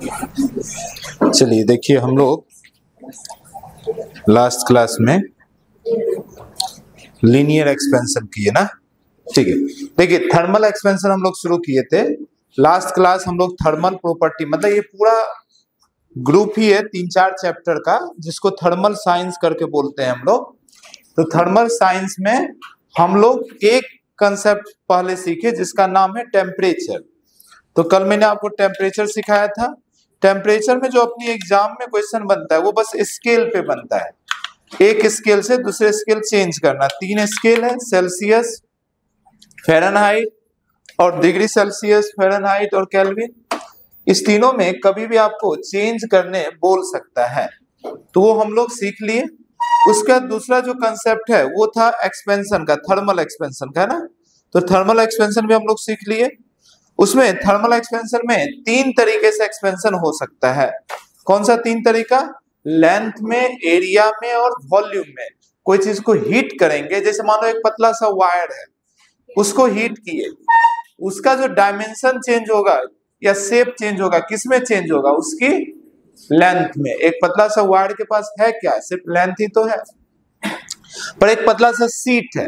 चलिए देखिए, हम लोग लास्ट क्लास में लीनियर एक्सपेंशन किए ना। ठीक है, देखिए थर्मल एक्सपेंशन हम लोग शुरू किए थे लास्ट क्लास। हम लोग थर्मल प्रॉपर्टी, मतलब ये पूरा ग्रुप ही है 3-4 चैप्टर का, जिसको थर्मल साइंस करके बोलते हैं हम लोग। तो थर्मल साइंस में हम लोग एक कंसेप्ट पहले सीखे जिसका नाम है टेम्परेचर। तो कल मैंने आपको टेम्परेचर सिखाया था। टेम्परेचर में जो अपनी एग्जाम में क्वेश्चन बनता है वो बस स्केल पे बनता है, एक स्केल से दूसरे स्केल चेंज करना। 3 स्केल है, सेल्सियस, फ़ारेनहाइट और डिग्री सेल्सियस, फ़ारेनहाइट और केल्विन। इस तीनों में कभी भी आपको चेंज करने बोल सकता है, तो वो हम लोग सीख लिए। उसका दूसरा जो कंसेप्ट है वो था एक्सपेंशन का, थर्मल एक्सपेंशन का ना। तो थर्मल एक्सपेंशन भी हम लोग सीख लिए। उसमें थर्मल एक्सपेंशन में 3 तरीके से एक्सपेंशन हो सकता है। कौन सा 3 तरीका? लेंथ में, एरिया में और वॉल्यूम में। कोई चीज को हीट करेंगे, जैसे मान लो एक पतला सा वायर है, उसको हीट किए, उसका जो डायमेंशन चेंज होगा या शेप चेंज होगा, किसमें चेंज होगा? उसकी लेंथ में। एक पतला सा वायर के पास है क्या? सिर्फ लेंथ ही तो है। पर एक पतला सा सीट है,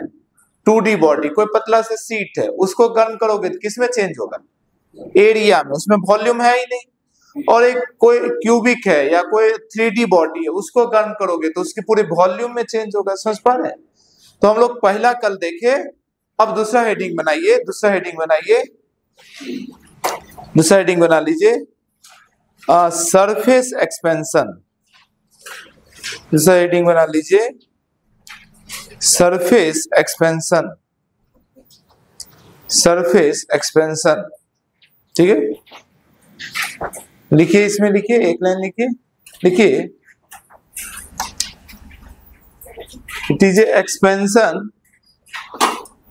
2D बॉडी, कोई पतला सा सीट है, उसको गर्म करोगे तो किसमें चेंज होगा? एरिया में। उसमें वॉल्यूम है ही नहीं। और एक कोई क्यूबिक है या कोई 3D बॉडी है, उसको गर्म करोगे तो उसकी पूरी वॉल्यूम में चेंज होगा। समझ पा रहे हैं? तो हम लोग पहला कल देखे। अब दूसरा हेडिंग बनाइए, दूसरा हेडिंग बनाइए, दूसरा हेडिंग बना लीजिए, सरफेस एक्सपेंशन। दूसरा हेडिंग बना लीजिए, सरफेस एक्सपेंशन। सरफेस एक्सपेंशन, ठीक है। लिखिए, इसमें लिखिए, एक लाइन लिखिए, लिखिए, it is expansion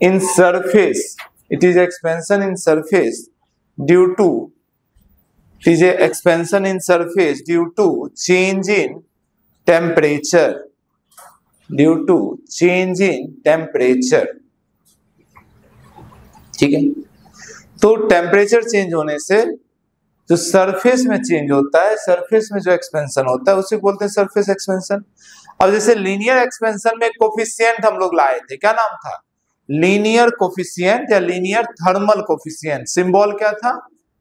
in surface, it is expansion in surface due to, it is expansion in surface due to change in temperature, due to change in temperature. ठीक है। तो टेम्परेचर चेंज होने से जो सरफेस में change होता है, surface में जो एक्सपेंशन होता है, उसे बोलते हैं सरफेस एक्सपेंशन। अब जैसे लीनियर एक्सपेंशन में कोफिशिएंट हम लोग लाए थे, क्या नाम था? लीनियर कोफिशिएंट या लीनियर थर्मल कोफिशिएंट। सिंबल क्या था?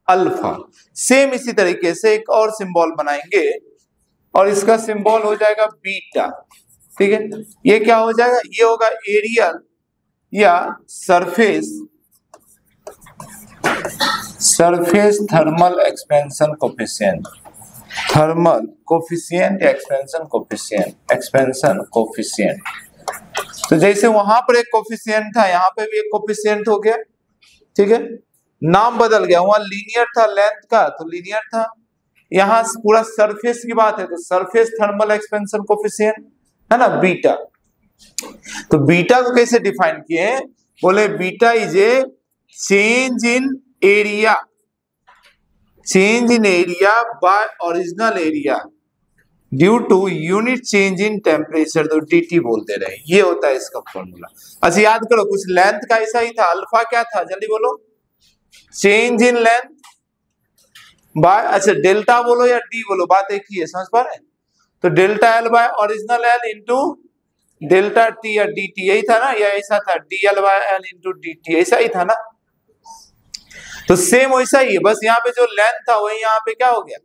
अल्फा। सेम इसी तरीके से एक और सिंबल बनाएंगे और इसका सिंबल हो जाएगा बीटा। ठीक है, ये क्या हो जाएगा? ये होगा एरियल या surface, surface thermal expansion coefficient, thermal coefficient या एक्सपेंशन कोफिशिएंट, एक्सपेंशन कोफिशिएंट। तो जैसे वहां पर एक कोफिशिएंट था, यहाँ पे भी एक कोफिशिएंट हो गया। ठीक है, नाम बदल गया, वहां लीनियर था लेंथ का तो लीनियर था, यहाँ पूरा सरफेस की बात है तो सरफेस थर्मल एक्सपेंशन कोफिशिएंट है ना, बीटा। तो बीटा को कैसे डिफाइन किए? बोले beta is a change in area, change in area by original area due to unit change in temperature, तो डीटी बोलते रहे। ये होता है इसका फॉर्मूला। अच्छा याद करो, कुछ लेंथ का ऐसा ही था। अल्फा क्या था? जल्दी बोलो। चेंज इन लेंथ बाय, अच्छा डेल्टा बोलो या डी बोलो, बात एक ही है। समझ पा रहे हैं? तो delta l bye original L into delta T या डी टी, यही था ना, या ऐसा था? D L by L into D T, ऐसा ही था ना। तो सेम वैसा ही है, बस यहाँ पे जो लेंथ था वही यहाँ पे क्या हो गया?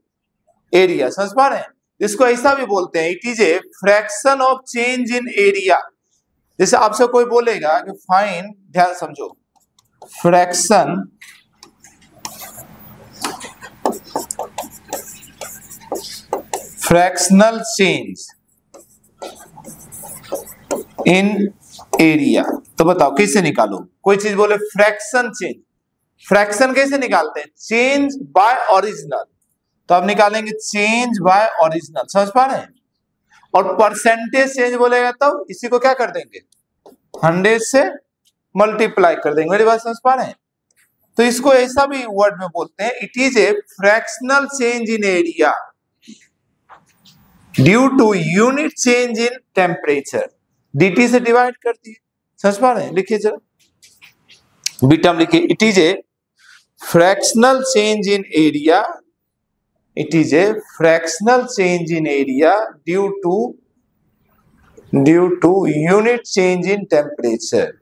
एरिया। समझ पा रहे हैं? इसको ऐसा भी बोलते हैं, it is a fraction of change in area. जैसे आपसे कोई बोलेगा कि फाइंड, ध्यान समझो, fraction fractional change in area, तो बताओ कैसे निकालो? कोई चीज बोले फ्रैक्शन चेंज, फ्रैक्शन कैसे निकालते हैं? चेंज बाय ओरिजिनल, तो अब निकालेंगे चेंज बाय ओरिजिनल। समझ पा रहे हैं? और परसेंटेज चेंज बोलेगा तो इसी को क्या कर देंगे? 100 से मल्टीप्लाई कर देंगे। मेरी बात समझ पा रहे हैं? तो इसको ऐसा भी वर्ड में बोलते हैं, it is a fractional change in area due to unit change in temperature, dt से डिवाइड कर दिए। समझ पा रहे हैं? लिखिए जरा, बीटा लिखिए, it is a fractional change in area it is a fractional change in area due to unit change in temperature.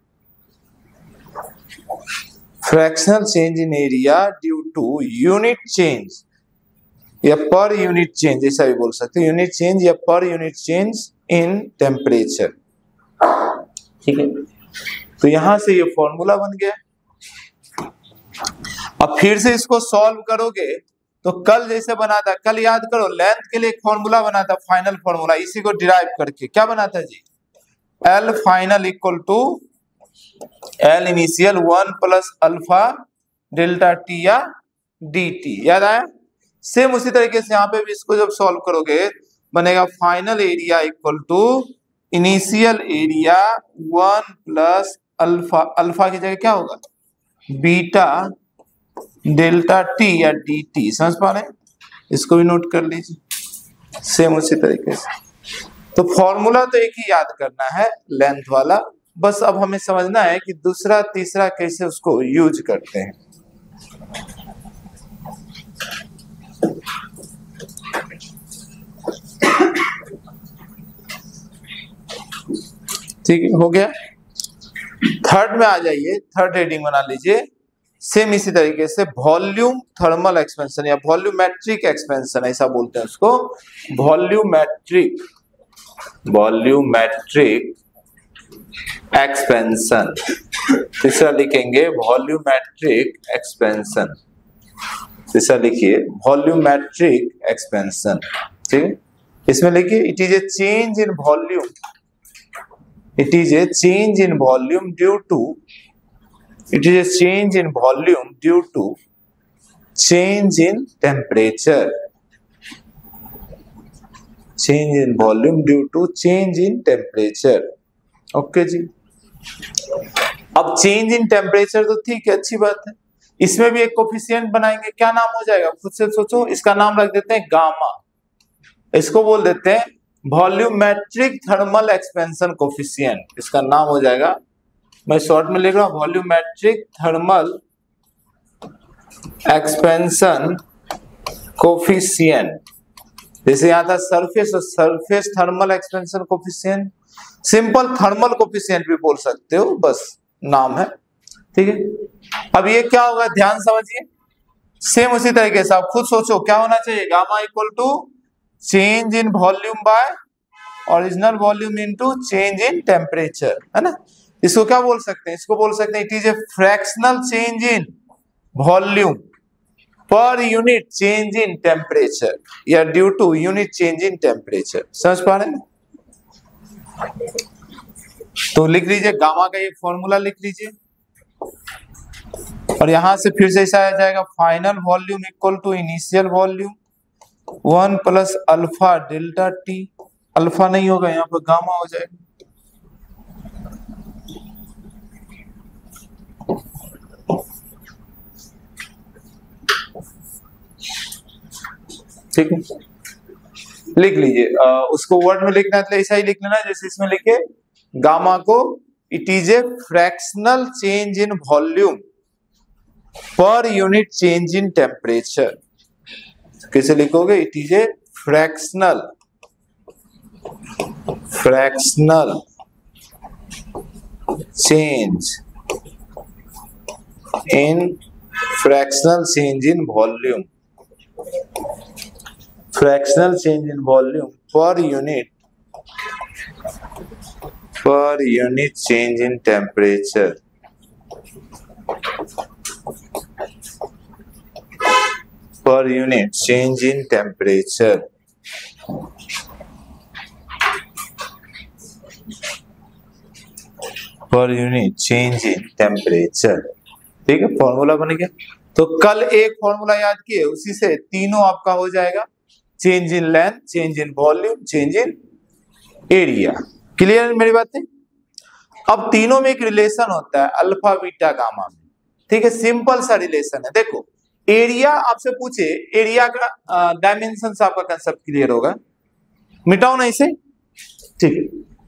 Fractional change in area due to unit change या पर यूनिट चेंज, ऐसा भी बोल सकते हैं, unit change या पर unit change in temperature. ठीक है, तो यहां से ये फॉर्मूला बन गया। अब फिर से इसको सॉल्व करोगे तो कल जैसे बना था, कल याद करो लेंथ के लिए एक फॉर्मूला बना था, फाइनल फॉर्मूला, इसी को डिराइव करके क्या बना था जी, L final equal to L initial 1 plus alpha delta T या डी टी, याद आया। सेम उसी तरीके से यहाँ पे भी इसको जब सॉल्व करोगे बनेगा final area equal to initial area 1 plus alpha, alpha की जगह क्या होगा बीटा डेल्टा टी या डी टी, समझ पा रहे हैं, इसको भी नोट कर लीजिए सेम उसी तरीके से। तो फॉर्मूला तो एक ही याद करना है लेंथ वाला, बस अब हमें समझना है कि दूसरा तीसरा कैसे उसको यूज करते हैं। ठीक है, हो गया। थर्ड में आ जाइए, थर्ड हेडिंग बना लीजिए सेम इसी तरीके से, वॉल्यूम थर्मल एक्सपेंशन या वॉल्यूमेट्रिक एक्सपेंशन ऐसा बोलते हैं उसको, वॉल्यूमेट्रिक एक्सपेंशन। तीसरा लिखेंगे वॉल्यूमेट्रिक एक्सपेंशन, तीसरा लिखिए वॉल्यूमेट्रिक एक्सपेंशन। ठीक है, इसमें लिखिए it is a change in volume, it is a change in volume due to change in temperature, change in volume due to change in temperature। Okay जी, अब चेंज इन टेम्परेचर तो ठीक है, अच्छी बात है, इसमें भी एक कोफिशिएंट बनाएंगे, क्या नाम हो जाएगा खुद से सोचो, इसका नाम रख देते हैं गामा, इसको बोल देते हैं वॉल्यूमेट्रिक थर्मल एक्सपेंशन कोफिशिएंट, इसका नाम हो जाएगा, मैं शॉर्ट में लिख रहा हूं वॉल्यूमेट्रिक थर्मल एक्सपेंशन कोफिशिएंट। जैसे यहां था surface, surface thermal expansion coefficient, simple thermal coefficient भी बोल सकते हो, बस नाम है। ठीक है, अब ये क्या होगा ध्यान समझिए, सेम उसी तरीके से आप खुद सोचो क्या होना चाहिए, gamma equal to change in volume by original volume into change in temperature, है ना। इसको क्या बोल सकते हैं, इसको बोल सकते हैं it is a fractional change in volume per unit change in temperature या due to unit change in temperature, समझ पा रहे हैं। तो लिख लीजिए गामा का ये फॉर्मूला लिख लीजिए, और यहां से फिर से ऐसा आ जाएगा final volume equal to initial volume 1 plus alpha delta t, alpha नहीं होगा यहाँ पर गामा हो जाएगा। ठीक है, लिख लीजिए, उसको वर्ड में लिखना है तो ऐसा ही लिख लेना जैसे इसमें लिखे गामा को, it is a fractional change in volume per unit change in temperature. कैसे लिखोगे, it is a fractional change in volume, fractional change in volume per unit change in temperature. Per unit change in temperature, per unit change in temperature। ठीक है, formula बन गया। तो कल एक formula याद किए, उसी से तीनों आपका हो जाएगा, change in length, change in volume, change in area. Clear है मेरी बातें। अब तीनों में एक रिलेशन होता है अल्फा बीटा गामा में, ठीक है, सिंपल सा रिलेशन है। देखो एरिया आपसे पूछे, एरिया का डायमेंशन से आपका कंसेप्ट क्लियर होगा, मिटाओ ना इसे। ठीक है,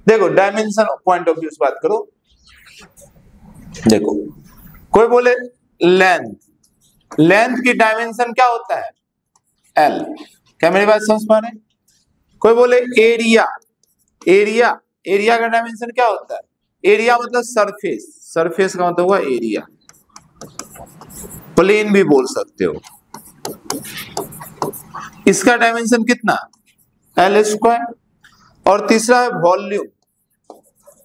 देखो डायमेंशन पॉइंट ऑफ व्यू से बात करो। देखो कोई बोले लेंथ, लेंथ की डायमेंशन क्या होता है, एल। क्या मेरी बात समझ पा रहे हैं? कोई बोले एरिया, एरिया, एरिया का डायमेंशन क्या होता है? एरिया मतलब सरफेस, सरफेस का मतलब हुआ एरिया, प्लेन भी बोल सकते हो। इसका डायमेंशन कितना? L square. और तीसरा है वॉल्यूम,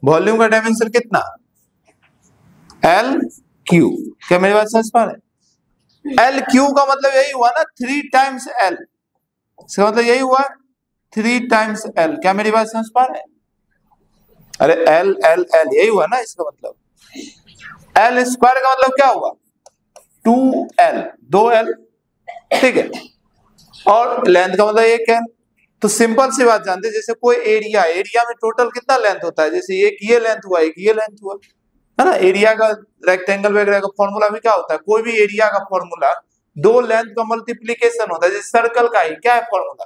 वॉल्यूम का डायमेंशन कितना? L Q. क्या मेरी बात समझ पा रहे हैं? एल क्यू का मतलब यही हुआ ना 3 टाइम्स एल, इसका मतलब यही हुआ 3 टाइम्स एल। क्या मेरी बात समझ पा रहे हैं? अरे एल एल एल यही हुआ ना इसका मतलब। एल स्क्वायर का मतलब क्या हुआ? 2l, 2l, ठीक है। और लेंथ का मतलब 1l। तो सिंपल सी बात जानते हैं, जैसे कोई एरिया, एरिया में टोटल कितना लेंथ होता है? जैसे एक ये लेंथ हुआ, एक ये लेंथ हुआ, है ना। एरिया का रेक्टेंगल वगैरह का फॉर्मूला भी क्या होता है? कोई भी एरिया का फॉर्मूला 2 लेंथ का मल्टीप्लीकेशन होता है। जैसे सर्कल का ही क्या है formula?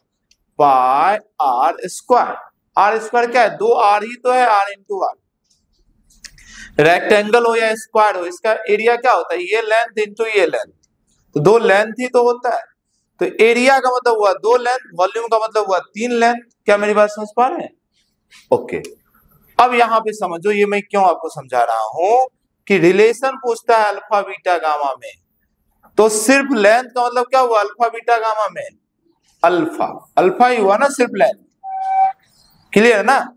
Pi r square. R square क्या है? 2r ही तो है, r इंटू आर। रेक्टेंगल हो या स्क्वायर हो, इसका एरिया क्या होता है? ये लेंथ इंटू ये लेंथ, तो 2 लेंथ ही तो होता है। तो एरिया का मतलब हुआ 2 लेंथ, वॉल्यूम का मतलब हुआ 3 लेंथ। क्या मेरी बात समझ पा रहे हैं? ओके। अब यहां पे समझो, ये मैं क्यों आपको समझा रहा हूं कि रिलेशन पूछता है अल्फा बीटा गामा में, तो सिर्फ लेंथ का मतलब क्या हुआ अल्फा बीटा गामा में? अल्फा, अल्फा ही हुआ ना, सिर्फ लेंथ। क्लियर है ना?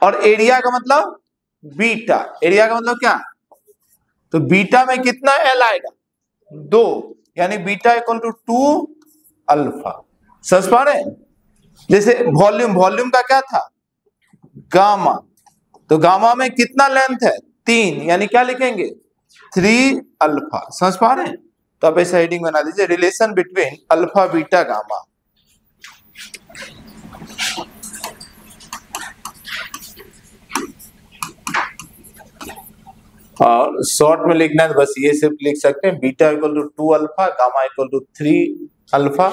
और एरिया का मतलब बीटा, एरिया का मतलब क्या? तो बीटा में कितना एल आएगा? 2, यानी बीटा इक्वल टू 2 अल्फा। समझ पा रहे हैं? जैसे वॉल्यूम, वॉल्यूम का क्या था? गामा, तो गामा में कितना लेंथ है? 3, यानी क्या लिखेंगे? 3 अल्फा। समझ पा रहे हैं? तो आप ऐसा हेडिंग बना दीजिए, relation between alpha beta gamma. और शॉर्ट में लिखना है तो बस ये सिर्फ लिख सकते हैं, beta equal to 2 alpha, gamma equal to 3 alpha.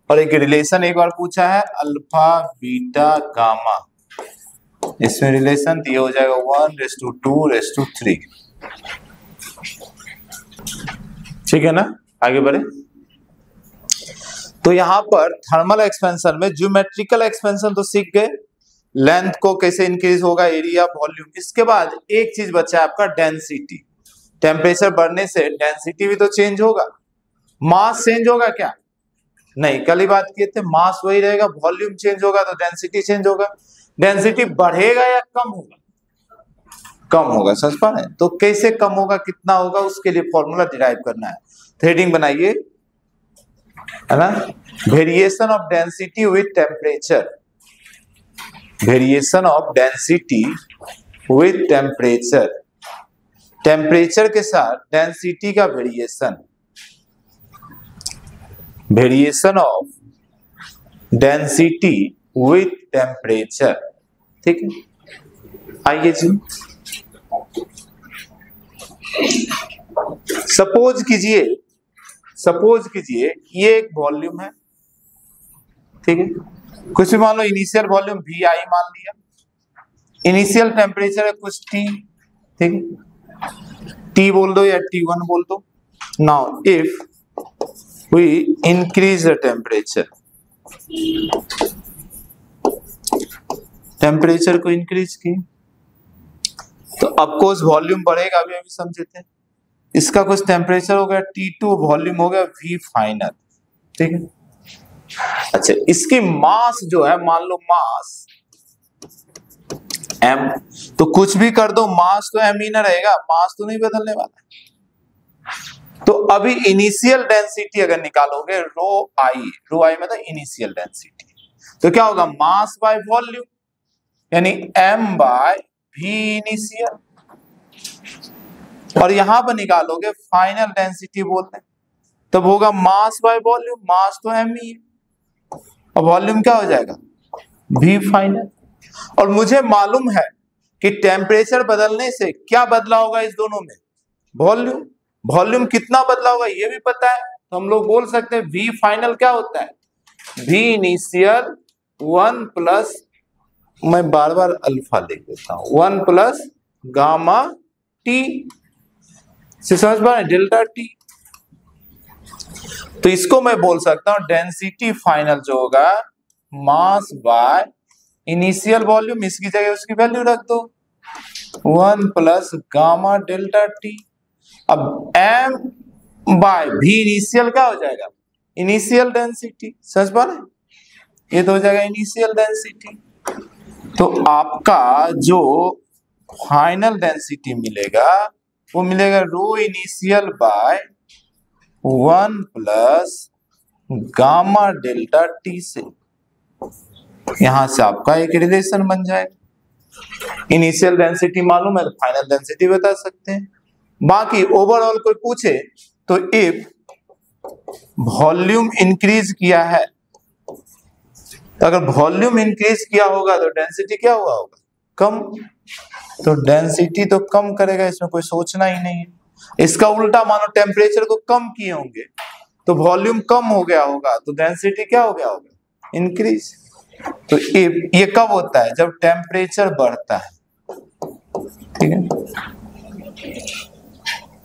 और एक रिलेशन एक बार पूछा है अल्फा बीटा गामा, इसमें रिलेशन ये हो जाएगा 1:2:3। ठीक है ना? आगे बढ़े। तो यहां पर थर्मल एक्सपेंशन में ज्योमेट्रिकल एक्सपेंशन तो सीख गए, लेंथ को कैसे इंक्रीज होगा, एरिया, वॉल्यूम। इसके बाद एक चीज बचा है आपका डेंसिटी। टेम्परेचर बढ़ने से डेंसिटी भी तो चेंज होगा। मास चेंज होगा क्या? नहीं, कल ही बात किए थे, मास वही रहेगा, वॉल्यूम चेंज होगा तो डेंसिटी चेंज होगा। डेंसिटी बढ़ेगा या कम होगा? कम होगा। समझ पा रहे हैं? तो कैसे कम होगा, कितना होगा, उसके लिए फॉर्मूला डिराइव करना है। हेडिंग बनाइए, है ना, variation of density with temperature, variation of density with temperature, temperature के साथ डेंसिटी का variation, variation of density with temperature. ठीक है, आइए जी। सपोज कीजिए ये एक वॉल्यूम है, ठीक है, कुछ भी मान लो, इनिशियल वॉल्यूम वी आई मान लिया, इनिशियल टेम्परेचर है कुछ टी, ठीक है, टी बोल दो या T1 बोल दो। Now if we increase the temperature, temperature को इंक्रीज की तो ऑफकोर्स वॉल्यूम बढ़ेगा, अभी अभी समझे थे। इसका कुछ टेम्परेचर हो गया T2, वॉल्यूम हो गया V फाइनल, ठीक है। अच्छा, इसकी मास जो है, मान लो मास m, तो कुछ भी कर दो मास तो m ही ना रहेगा, मास तो नहीं बदलने वाला। तो अभी इनिशियल डेंसिटी अगर निकालोगे रो आई मतलब इनिशियल डेंसिटी, तो क्या होगा? मास बाय वॉल्यूम, यानी m बाय v इनिशियल। और यहां पर निकालोगे फाइनल डेंसिटी बोलते हैं, तब होगा मास बाय वॉल्यूम, मास तो m ही है और वॉल्यूम क्या हो जाएगा? v final. और मुझे मालूम है कि टेम्परेचर बदलने से क्या बदला होगा इस दोनों में? वॉल्यूम। वॉल्यूम कितना बदला होगा ये भी पता है, तो हम लोग बोल सकते हैं v फाइनल क्या होता है? v इनिशियल 1 प्लस, मैं बार बार अल्फा लिख देता हूं, 1 प्लस गामा टी से, समझ पा रहे? Delta T. तो इसको मैं बोल सकता हूं डेंसिटी फाइनल जो होगा मास बाय इनिशियल वॉल्यूम, इसकी जगह उसकी वैल्यू रख दो 1 प्लस गामा डेल्टा टी। अब m बाय v इनिशियल क्या हो जाएगा, इनिशियल डेंसिटी, समझ पा रहे, ये तो हो जाएगा इनिशियल डेंसिटी। तो आपका जो फाइनल डेंसिटी मिलेगा वो मिलेगा rho initial by 1 plus gamma delta T से। यहां से आपका एक रिलेशन बन जाएगा, इनिशियल डेंसिटी मालूम है तो फाइनल डेंसिटी बता सकते हैं। बाकी ओवरऑल कोई पूछे तो इफ वॉल्यूम इंक्रीज किया है, तो अगर वॉल्यूम इंक्रीज किया होगा तो डेंसिटी क्या हुआ होगा, कम। तो डेंसिटी तो कम करेगा, इसमें कोई सोचना ही नहीं है। इसका उल्टा मानो टेम्परेचर को कम किए होंगे तो वॉल्यूम कम हो गया होगा, तो डेंसिटी क्या हो गया होगा, इंक्रीज। तो ये कब होता है, जब टेम्परेचर बढ़ता है, ठीक है।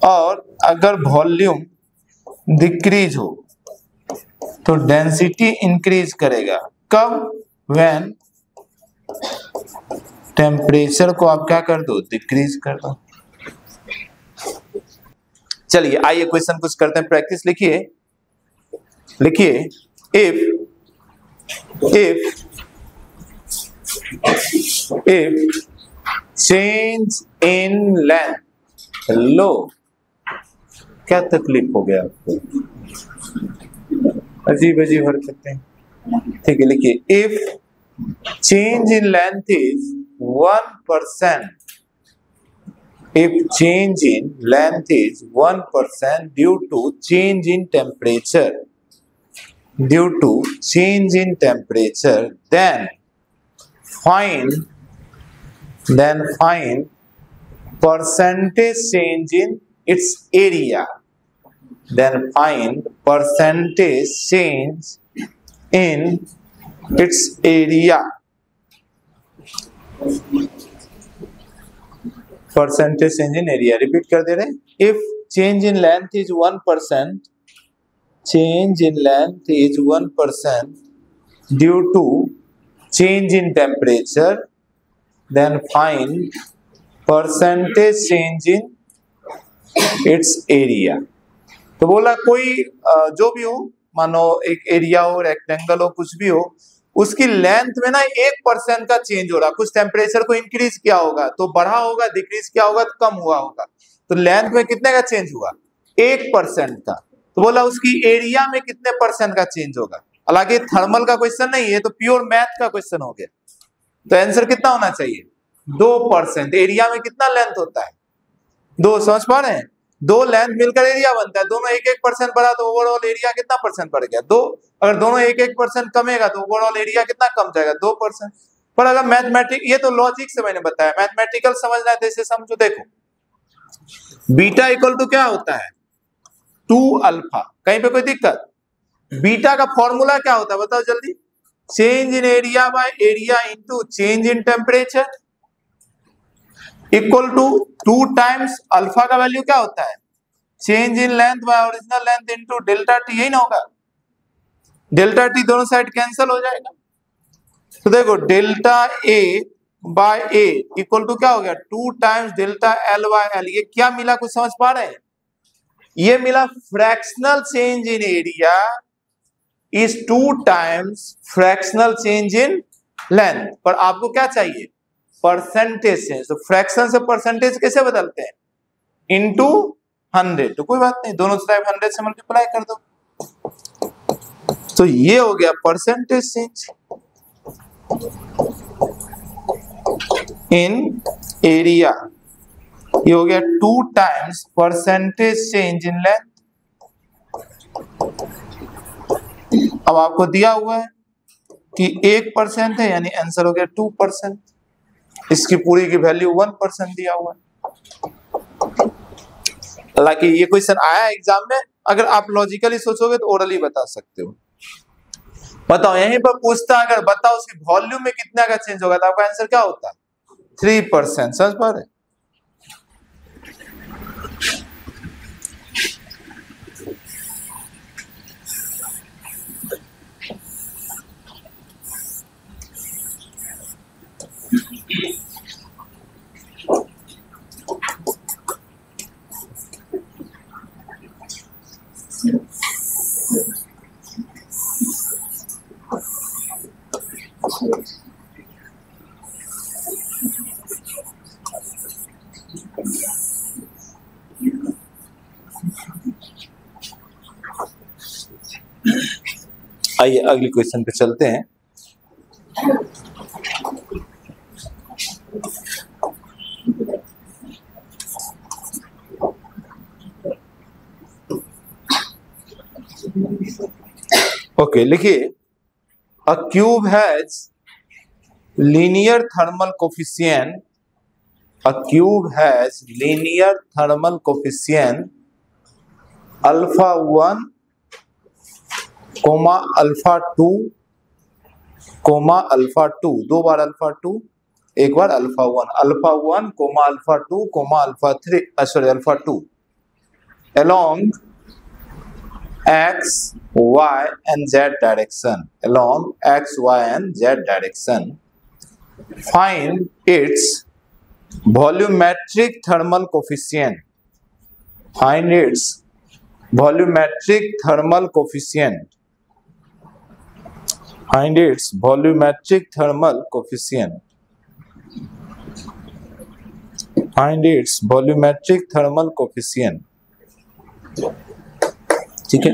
और अगर वॉल्यूम डिक्रीज हो तो डेंसिटी इंक्रीज करेगा, कब, व्हेन टेम्परेचर को आप क्या कर दो, डिक्रीज कर दो। चलिए आइए क्वेश्चन कुछ करते हैं, प्रैक्टिस लिखिए। if change in length, लो क्या तकलीफ हो गया आपको, अजीब अजीब हरकतें, ठीक है। लिखिए if change in length is 1%, if change in length is 1% due to change in temperature, then find percentage change in its area. Then find percentage change in its area. Percentage change in area. Repeat कर दे रहे। If change in length is 1%, change in length is 1% due to change in temperature, then find percentage change in its area. तो बोला कोई जो भी हो, मानो एक एरिया हो, रेक्टेंगल हो, कुछ भी हो, उसकी लेंथ में ना 1% का चेंज हो रहा, कुछ टेम्परेचर को इंक्रीज किया होगा तो बढ़ा होगा, डिक्रीज किया होगा तो कम हुआ होगा। तो लेंथ में कितने का चेंज हुआ, 1% का। तो बोला उसकी एरिया में कितने परसेंट का चेंज होगा। हालांकि थर्मल का क्वेश्चन नहीं है, तो प्योर मैथ का क्वेश्चन हो गया। तो आंसर कितना होना चाहिए, 2%। एरिया में कितना लेंथ होता है, 2, समझ पा रहे हैं, 2 लेंथ मिलकर एरिया बनता है। दोनों 1-1% बढ़ा तो ओवरऑल एरिया कितना परसेंट बढ़ गया, 2। अगर दोनों 1-1% कमेगा तो ओवरऑल एरिया कितना कम जाएगा, 2%। पर अगर मैथमेटिक, ये तो लॉजिक से मैंने बताया, मैथमेटिकल समझना है तो इसे समझो। देखो बीटा इक्वल टू क्या होता है, 2 अल्फा। कहीं पे कोई दिक्कत, बीटा का फॉर्मूला क्या होता है बताओ जल्दी, change in area by area into change in temperature equal to 2 times alpha का वैल्यू क्या होता है, change in length by original length into delta t, यही ना होगा। डेल्टा टी दोनों साइड कैंसिल हो जाएगा। तो देखो delta a by a equal to क्या हो गया, 2 times delta l by l. ये क्या मिला, कुछ समझ पा रहे हैं, ये मिला fractional change in area is 2 times fractional change in length. पर आपको क्या चाहिए, परसेंटेज चेंज। तो फ्रैक्शन से परसेंटेज कैसे बदलते हैं, इनटू 100। तो कोई बात नहीं, दोनों तरफ 100 से मल्टीप्लाई कर दो। तो ये हो गया परसेंटेज चेंज इन एरिया, ये हो गया 2 times percentage change in length. अब आपको दिया हुआ है कि 1% है, यानी आंसर हो गया 2%। इसकी पूरी की वैल्यू 1% दिया हुआ है। हालांकि ये क्वेश्चन आया एग्जाम में, अगर आप लॉजिकली सोचोगे तो ओरली बता सकते हो। बताओ यहीं पर पूछता अगर बताओ उसकी वॉल्यूम में कितना का चेंज होगा, तो आपका आंसर क्या होता, 3%। समझ पा रहे, आइए अगले क्वेश्चन पे चलते हैं। ओके, लिखिए a cube has linear thermal coefficient, a cube has linear thermal coefficient alpha 1 comma alpha 2 comma alpha 2, दो बार अल्फा 2 एक बार alpha 1 comma alpha 2 comma alpha 3 alpha 2 along x, y and z direction, along x, y and z direction. Find its volumetric thermal coefficient. Find its volumetric thermal coefficient. Find its volumetric thermal coefficient. Find its volumetric thermal coefficient. ठीक है,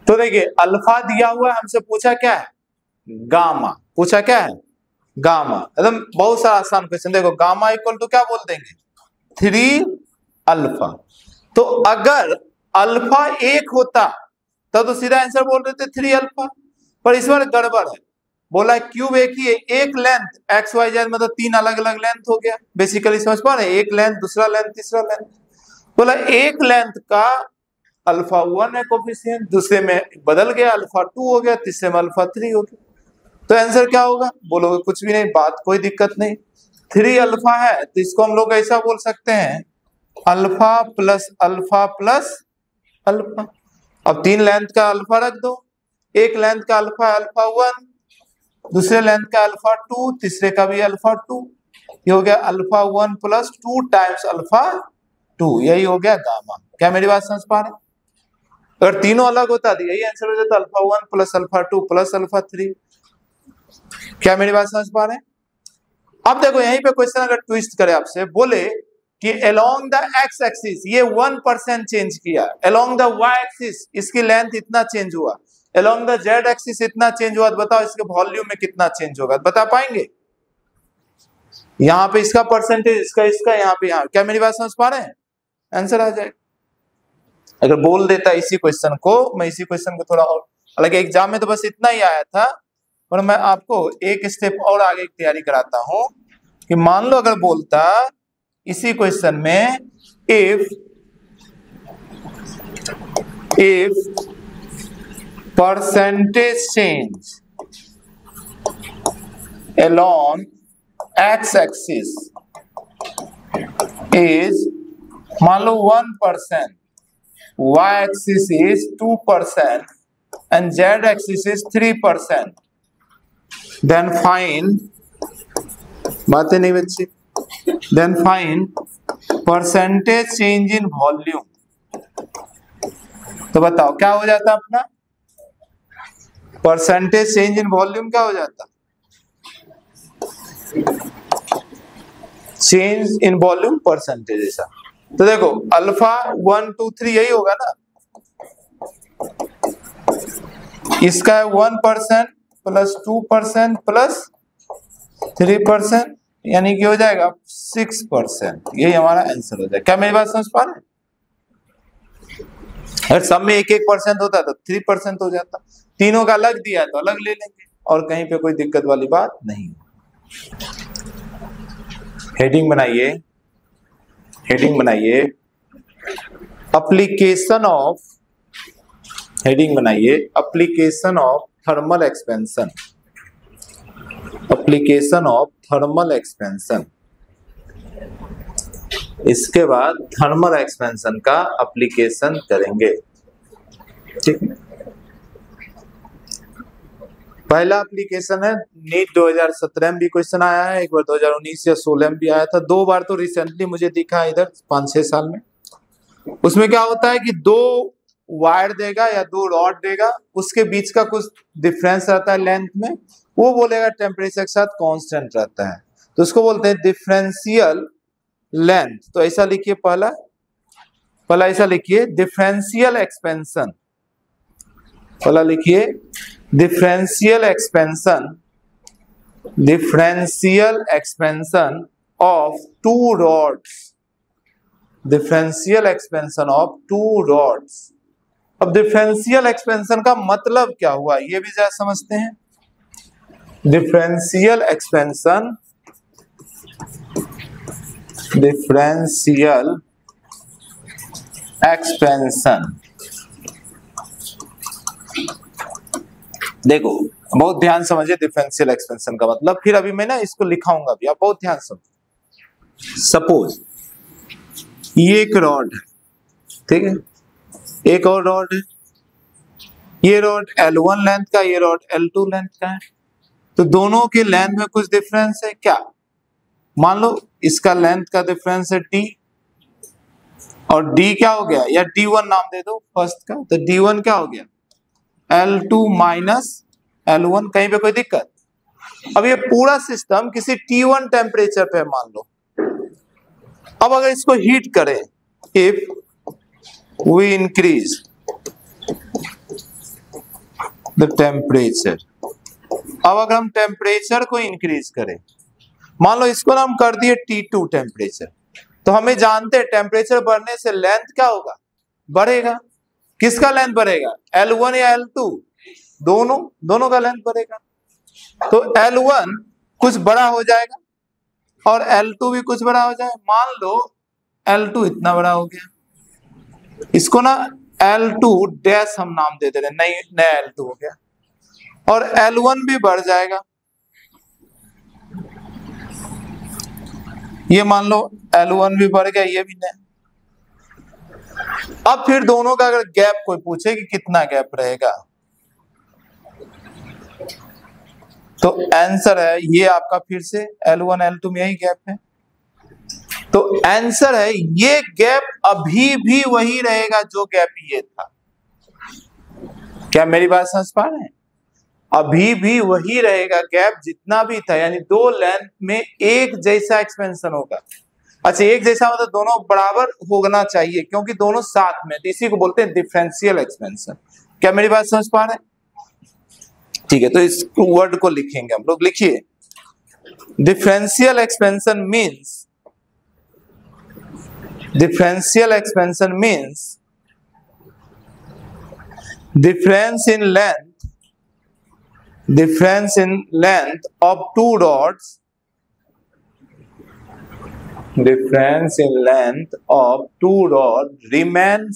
तो देखिए alpha दिया हुआ है, हमसे पूछा क्या है, गामा। पूछा क्या है, गामा। एकदम बहुत सारा आसान क्वेश्चन। देखो गामा इक्वल टू क्या बोल देंगे, 3 अल्फा। तो अगर अल्फा 1 होता तब तो सीधा आंसर बोल रहे थे 3 अल्फा, पर इस बार गड़बड़ है। बोला क्यूब एक ही है, एक लेंथ एक्स वाई जेड मतलब 3 अलग अलग लेंथ हो गया। बेसिकली समझ पा रहे हैं, एक लेंथ दूसरा लेंथ तीसरा लेंथ। बोला एक लेंथ का अल्फा 1 है कोफिशिएंट, दूसरे में बदल गया अल्फा 2 हो गया, तीसरे में अल्फा 3 हो गया। तो आंसर क्या होगा, बोलोगे कुछ भी नहीं, बात कोई दिक्कत नहीं। 3 अल्फा है तो इसको हम लोग ऐसा बोल सकते हैं alpha plus alpha plus alpha. अब 3 लेंथ का अल्फा रख दो, एक लेंथ का अल्फा अल्फा 1, दूसरे लेंथ का अल्फा 2, तीसरे का भी अल्फा 2। ये हो गया अल्फा 1 प्लस 2 टाइम्स अल्फा 2, यही हो गया गामा। क्या मेरी बात समझ पा रहे? अगर तीनों अलग होता तो यही आंसर हो जाता, alpha 1 plus alpha 2 plus alpha 3। क्या मेरी बात समझ पा रहे हैं? अब देखो यहीं पे क्वेश्चन अगर ट्विस्ट करे आपसे, बोले कि अलोंग द एक्स एक्सिस ये 1% चेंज किया, अलोंग द वाई एक्सिस इसकी लेंथ इतना चेंज हुआ, अलोंग द जेड एक्सिस इतना चेंज हुआ, तो बताओ इसके वॉल्यूम में कितना चेंज होगा, बता पाएंगे? यहाँ पे इसका परसेंटेज, इसका यहाँ पे यहाँ। क्या मेरी बात समझ पा रहे हैं? आंसर आ जाएगा। अगर बोल देता इसी क्वेश्चन को, मैं इसी क्वेश्चन को थोड़ा और, हालांकि एग्जाम में तो बस इतना ही आया था, पर मैं आपको एक स्टेप और आगे की तैयारी कराता हूं कि मान लो अगर बोलता इसी क्वेश्चन में if percentage change along x axis is मान लो 1%, y axis is 2% and z axis is 3%, then find, बातें नहीं बच्चे, then find percentage change in volume। तो बताओ क्या हो जाता अपना, परसेंटेज चेंज इन वॉल्यूम क्या हो जाता, चेंज इन वॉल्यूम परसेंटेज ऐसा। तो देखो अल्फा 1 2 3 यही होगा ना, इसका 1% प्लस 2% प्लस 3%, यानी कि हो जाएगा 6%। यही हमारा आंसर हो जाएगा। क्या मेरी बात समझ पा रहे हैं? अगर सब में 1-1% होता तो 3% हो जाता। तीनों का अलग दिया तो अलग ले लेंगे, और कहीं पे कोई दिक्कत वाली बात नहीं। हेडिंग बनाइए, हेडिंग बनाइए, एप्लीकेशन ऑफ, हेडिंग बनाइए application of thermal expansion, application of thermal expansion. इसके बाद थर्मल एक्सपेंशन का एप्लीकेशन करेंगे। ठीक है, पहला एप्लीकेशन है नीट 2017 में भी क्वेश्चन आया है, एक बार 2019 या 16 में भी आया था, 2 बार तो रिसेंटली मुझे दिखा है इधर 5-6 साल में। उसमें क्या होता है कि 2 वायर देगा या 2 रॉड देगा, उसके बीच का कुछ डिफरेंस रहता है लेंथ में, वो बोलेगा टेम्परेचर के साथ कांस्टेंट रहता है, तो उसको बोलते हैं डिफरेंशियल लेंथ। तो ऐसा लिखिए, पहला ऐसा लिखिए डिफरेंशियल एक्सपेंशन, पहला लिखिए differential expansion of two rods, differential expansion of two rods. अब डिफरेंशियल एक्सपेंशन का मतलब क्या हुआ ये भी जरा समझते हैं। डिफरेंशियल एक्सपेंशन देखो बहुत ध्यान समझिए डिफरेंशियल एक्सपेंशन का मतलब, फिर अभी मैं ना इसको लिखाऊंगा भी, आप बहुत ध्यान समझिए। सपोज ये एक रॉड है, ठीक है, एक और रॉड है, ये रॉड L1 लेंथ का, ये रॉड L2 लेंथ का है, तो दोनों के लेंथ में कुछ डिफरेंस है क्या? मान लो इसका लेंथ का डिफरेंस है D, और D क्या हो गया, या D1 नाम दे दो फर्स्ट का, तो D1 क्या हो गया L2 माइनस L1, कहीं पे कोई दिक्कत? अब ये पूरा सिस्टम किसी T1 टेम्परेचर पे मान लो, अब अगर इसको हीट करें, if we increase the temperature, अब अगर हम टेम्परेचर को इंक्रीज करें, मान लो इसको ना हम कर दिए T2 टेम्परेचर, तो हमें जानते हैं टेम्परेचर बढ़ने से लेंथ क्या होगा, बढ़ेगा। किसका लेंथ बढ़ेगा, L1 या L2? दोनों का लेंथ बढ़ेगा। तो L1 कुछ बड़ा हो जाएगा और L2 भी कुछ बड़ा हो जाएगा। मान लो L2 इतना बड़ा हो गया, इसको ना L2 डैश हम नाम दे दे रहे, नया L2 हो गया, और L1 भी बढ़ जाएगा, ये मान लो L1 भी बढ़ गया, ये भी नहीं। अब फिर दोनों का अगर गैप कोई पूछे कि कितना गैप रहेगा, तो आंसर है ये आपका फिर से L1 L2 में यही गैप है, तो आंसर है ये गैप अभी भी वही रहेगा जो गैप ये था। क्या मेरी बात समझ पा रहे हैं? अभी भी वही रहेगा गैप जितना भी था, यानी दो लेंथ में एक जैसा एक्सपेंशन होगा। अच्छा, एक जैसा मतलब दोनों बराबर होना चाहिए क्योंकि दोनों साथ में, तो इसी को बोलते हैं डिफरेंशियल एक्सपेंशन। क्या मेरी बात समझ पा रहे हैं? ठीक है, तो इस वर्ड को लिखेंगे हम लोग, लिखिए differential expansion means difference in length of two rods, remain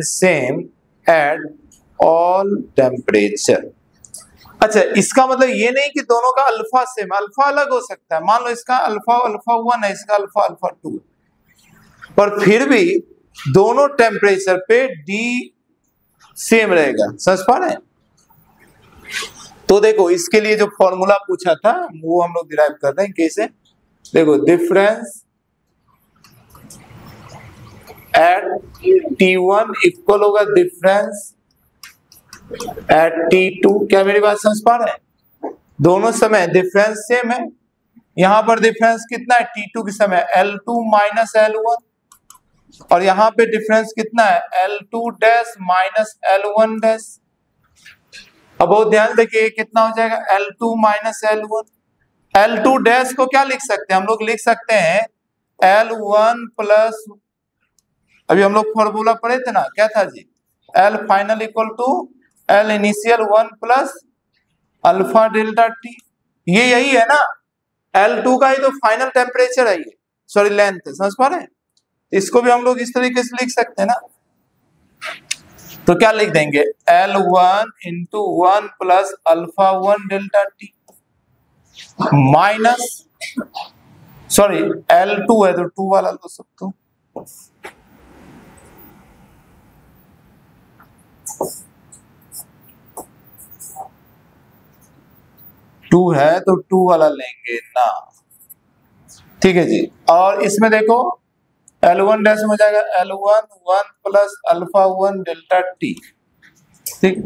same at all temperature, अच्छा, इसका मतलब ये नहीं कि दोनों का अल्फा सेम, अल्फा अलग हो सकता है। मान लो इसका अल्फा 1 है, इसका अल्फा 2 है, पर फिर भी दोनों टेम्परेचर पे डी सेम रहेगा। समझ पा रहे हैं? तो देखो इसके लिए जो फॉर्मूला पूछा था वो हम लोग डिराइव कर रहे हैं कैसे। देखो डिफरेंस एट T1 इक्वल होगा डिफरेंस एट T2। क्या मेरी बात समझ पा रहे हैं? दोनों समय डिफरेंस सेम है, यहां पर डिफरेंस कितना है T2 के समय L2 माइनस L1, और यहां पे डिफरेंस कितना है L2 dash minus L1 dash. अब बहुत ध्यान देखिए कितना हो जाएगा L2 minus L1। L2 dash को क्या लिख सकते हैं हम लोग, लिख सकते हैं L1 प्लस, अभी हम लोग फॉर्मूला पढ़े थे ना, क्या था जी, L final equal to L initial 1 plus alpha delta T। ये यही है ना, L2 का ही तो फाइनल टेम्परेचर है ये, सॉरी लेंथ है। समझ पा रहे हैं? इसको भी हम लोग इस तरीके से लिख सकते हैं ना, तो क्या लिख देंगे L1 into 1 plus alpha 1 delta T minus, sorry L2 है तो 2 वाला लो सब, तो टू है तो 2 वाला लेंगे ना, ठीक है जी। और इसमें देखो L1 डैश में हो जाएगा L1 1 plus alpha 1 delta T, ठीक।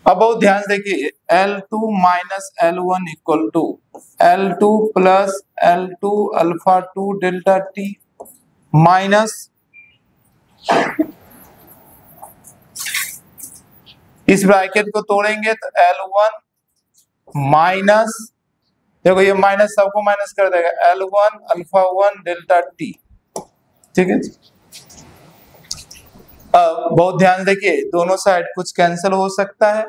अब बहुत ध्यान से देखिए, L2 minus L1 equal to L2 plus L2 alpha 2 delta t minus इस ब्रैकेट को तोड़ेंगे तो L1 माइनस, देखो ये माइनस सबको माइनस कर देगा, L1 अल्फा 1 डेल्टा टी। ठीक है, अब बहुत ध्यान देखिए, दोनों साइड कुछ कैंसिल हो सकता है।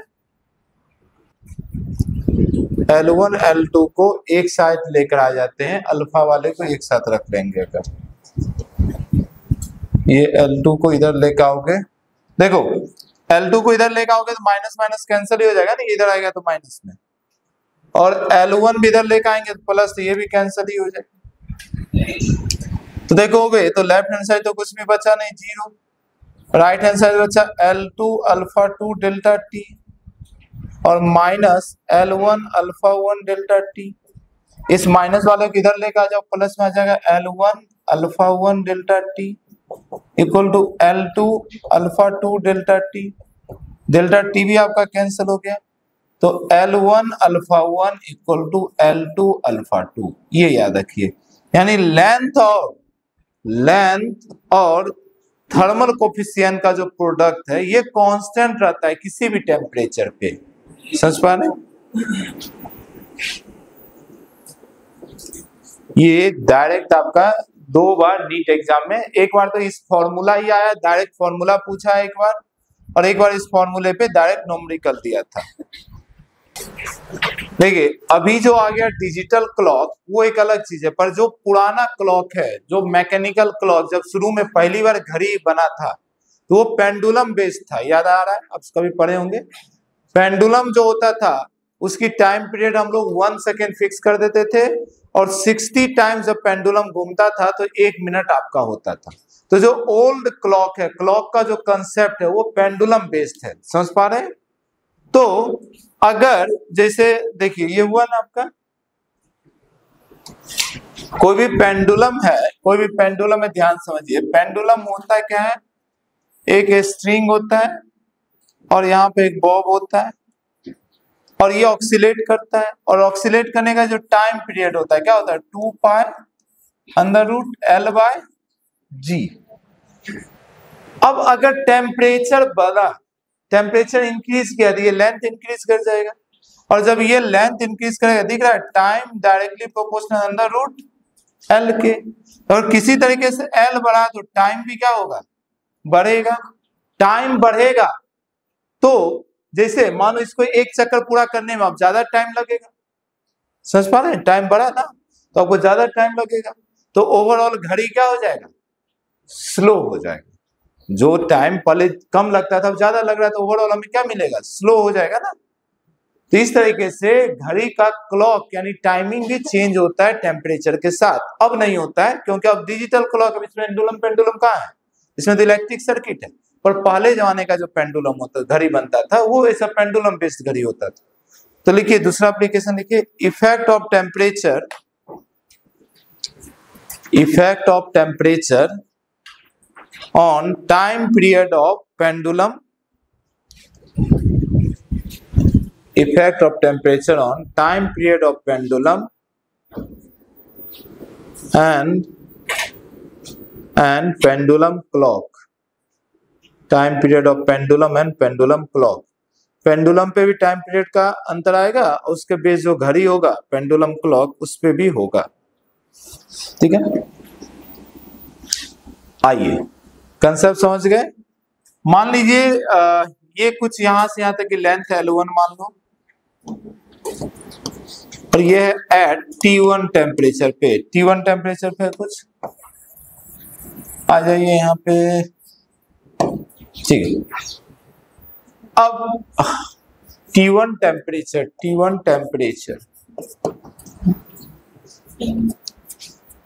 L1 L2 को एक साइड लेकर आ जाते हैं, अल्फा वाले को एक साथ रख लेंगे। अगर ये L2 को इधर लेकर आओगे, देखो L2 को इधर लेकर आओगे तो माइनस माइनस कैंसिल ही हो जाएगा ना, इधर आएगा तो माइनस में, और L1 भी इधर लेकर आएंगे तो प्लस, तो ये भी कैंसिल ही हो जाएगा। तो देखोगे तो लेफ्ट हैंड साइड तो कुछ भी बचा नहीं, जीरो। राइट हैंड साइड बचा L2 अल्फा 2 डेल्टा टी और minus L1 alpha 1 delta T. इस माइनस वाले को इधर लेकर आ जाओ, प्लस में आ जाएगा L1 alpha 1 delta t equal to L2 alpha 2 delta t. Delta t भी आपका कैंसिल हो गया, तो L1 alpha 1 equal to L2 alpha 2। ये याद रखिए, यानी लेंथ और थर्मल कोफिशिएंट का जो प्रोडक्ट है ये कांस्टेंट रहता है किसी भी टेम्परेचर पे। समझ पा रहे? ये डायरेक्ट आपका 2 बार नीट एग्जाम में, एक बार तो इस फॉर्मूला ही आया, डायरेक्ट फॉर्मूला पूछा है एक बार, और एक बार इस फॉर्मूले पे डायरेक्ट न्यूमेरिकल दिया था। देखिए अभी जो आ गया डिजिटल क्लॉक वो एक अलग चीज है, पर जो पुराना क्लॉक है, जो मैकेनिकल क्लॉक, जब शुरू में पहली बार घड़ी बना था तो वो पेंडुलम बेस्ड था। याद आ रहा है? आप कभी पढ़े होंगे। पेंडुलम जो होता था उसकी टाइम पीरियड हम लोग 1 सेकेंड फिक्स कर देते थे, और 60 टाइम्स जब पेंडुलम घूमता था तो 1 मिनट आपका होता था। तो जो ओल्ड क्लॉक है, क्लॉक का जो कंसेप्ट है वो पेंडुलम बेस्ड है। समझ पा रहे हैं? तो अगर जैसे देखिए ये हुआ ना आपका, कोई भी पेंडुलम है, कोई भी पेंडुलम है, ध्यान समझिए, पेंडुलम होता क्या है, एक स्ट्रिंग होता है और यहाँ पे एक बॉब होता है, और ये ऑक्सीलेट करता है, और ऑक्सीलेट करने का जो टाइम पीरियड होता है क्या होता है, 2 pi under root L by G। अब अगर टेम्परेचर बढ़ा, टेम्परेचर इंक्रीज किया तो ये लेंथ इंक्रीज कर जाएगा, और जब ये लेंथ इंक्रीज करेगा, दिख रहा है, time directly proportional under root L के, और किसी तरीके से L बढ़ा तो टाइम भी क्या होगा, बढ़ेगा। टाइम बढ़ेगा तो जैसे मान लो इसको एक चक्कर पूरा करने में अब ज्यादा टाइम लगेगा। समझ पा रहे हैं? टाइम बढ़ा ना तो आपको ज्यादा टाइम लगेगा, तो ओवरऑल घड़ी क्या हो जाएगा, स्लो हो जाएगा। जो टाइम पहले कम लगता था अब ज्यादा लग रहा है, तो ओवरऑल हमें क्या मिलेगा, स्लो हो जाएगा ना। तो इस तरीके से घड़ी का क्लॉक यानी टाइमिंग भी चेंज होता है टेम्परेचर के साथ। अब नहीं होता है क्योंकि अब डिजिटल क्लॉक, अब इसमें पेंडुलम कहाँ है, इसमें तो इलेक्ट्रिक सर्किट है। पर पहले जमाने का जो पेंडुलम होता घड़ी बनता था वो ऐसा पेंडुलम बेस्ड घड़ी होता था। तो लिखिए दूसरा एप्लीकेशन, लिखिए effect of temperature on time period of pendulum, effect of temperature on time period of pendulum and pendulum clock, time period of pendulum and pendulum clock। Pendulum पे भी टाइम पीरियड का अंतर आएगा, उसके बेस जो घड़ी होगा पेंडुलम क्लॉक उस पे भी होगा। ठीक है, आइए कंसेप्ट समझ गए। मान लीजिए ये कुछ यहां से यहां तक की लेंथ है L1 मान लो, और ये है एट T1 टेम्परेचर पे। T1 टेम्परेचर पे कुछ आ जाइए यहाँ पे, ठीक है। अब T1 टेम्परेचर,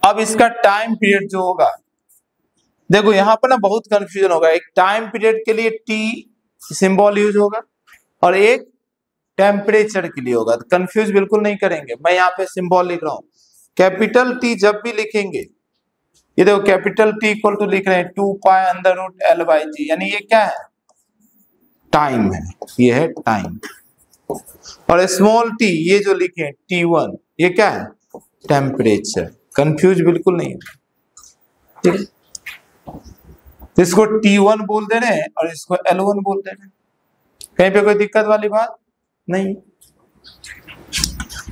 अब इसका टाइम पीरियड जो होगा, देखो यहाँ पर ना बहुत कंफ्यूजन होगा। एक टाइम पीरियड के लिए T सिंबल यूज होगा और एक टेम्परेचर के लिए होगा, तो कंफ्यूज बिल्कुल नहीं करेंगे। मैं यहाँ पे सिंबल लिख रहा हूँ, कैपिटल T जब भी लिखेंगे, ये देखो कैपिटल T इक्वल टू लिख रहे हैं 2 pi under root L by G, यानी ये क्या है, टाइम है, ये है टाइम। और स्मॉल टी ये जो लिखे T1 ये क्या है, टेम्परेचर। कंफ्यूज बिल्कुल नहीं है, ठीक है। तो इसको T1 बोल दे रहे हैं और इसको L1 बोल दे रहे हैं, कहीं पे कोई दिक्कत वाली बात नहीं।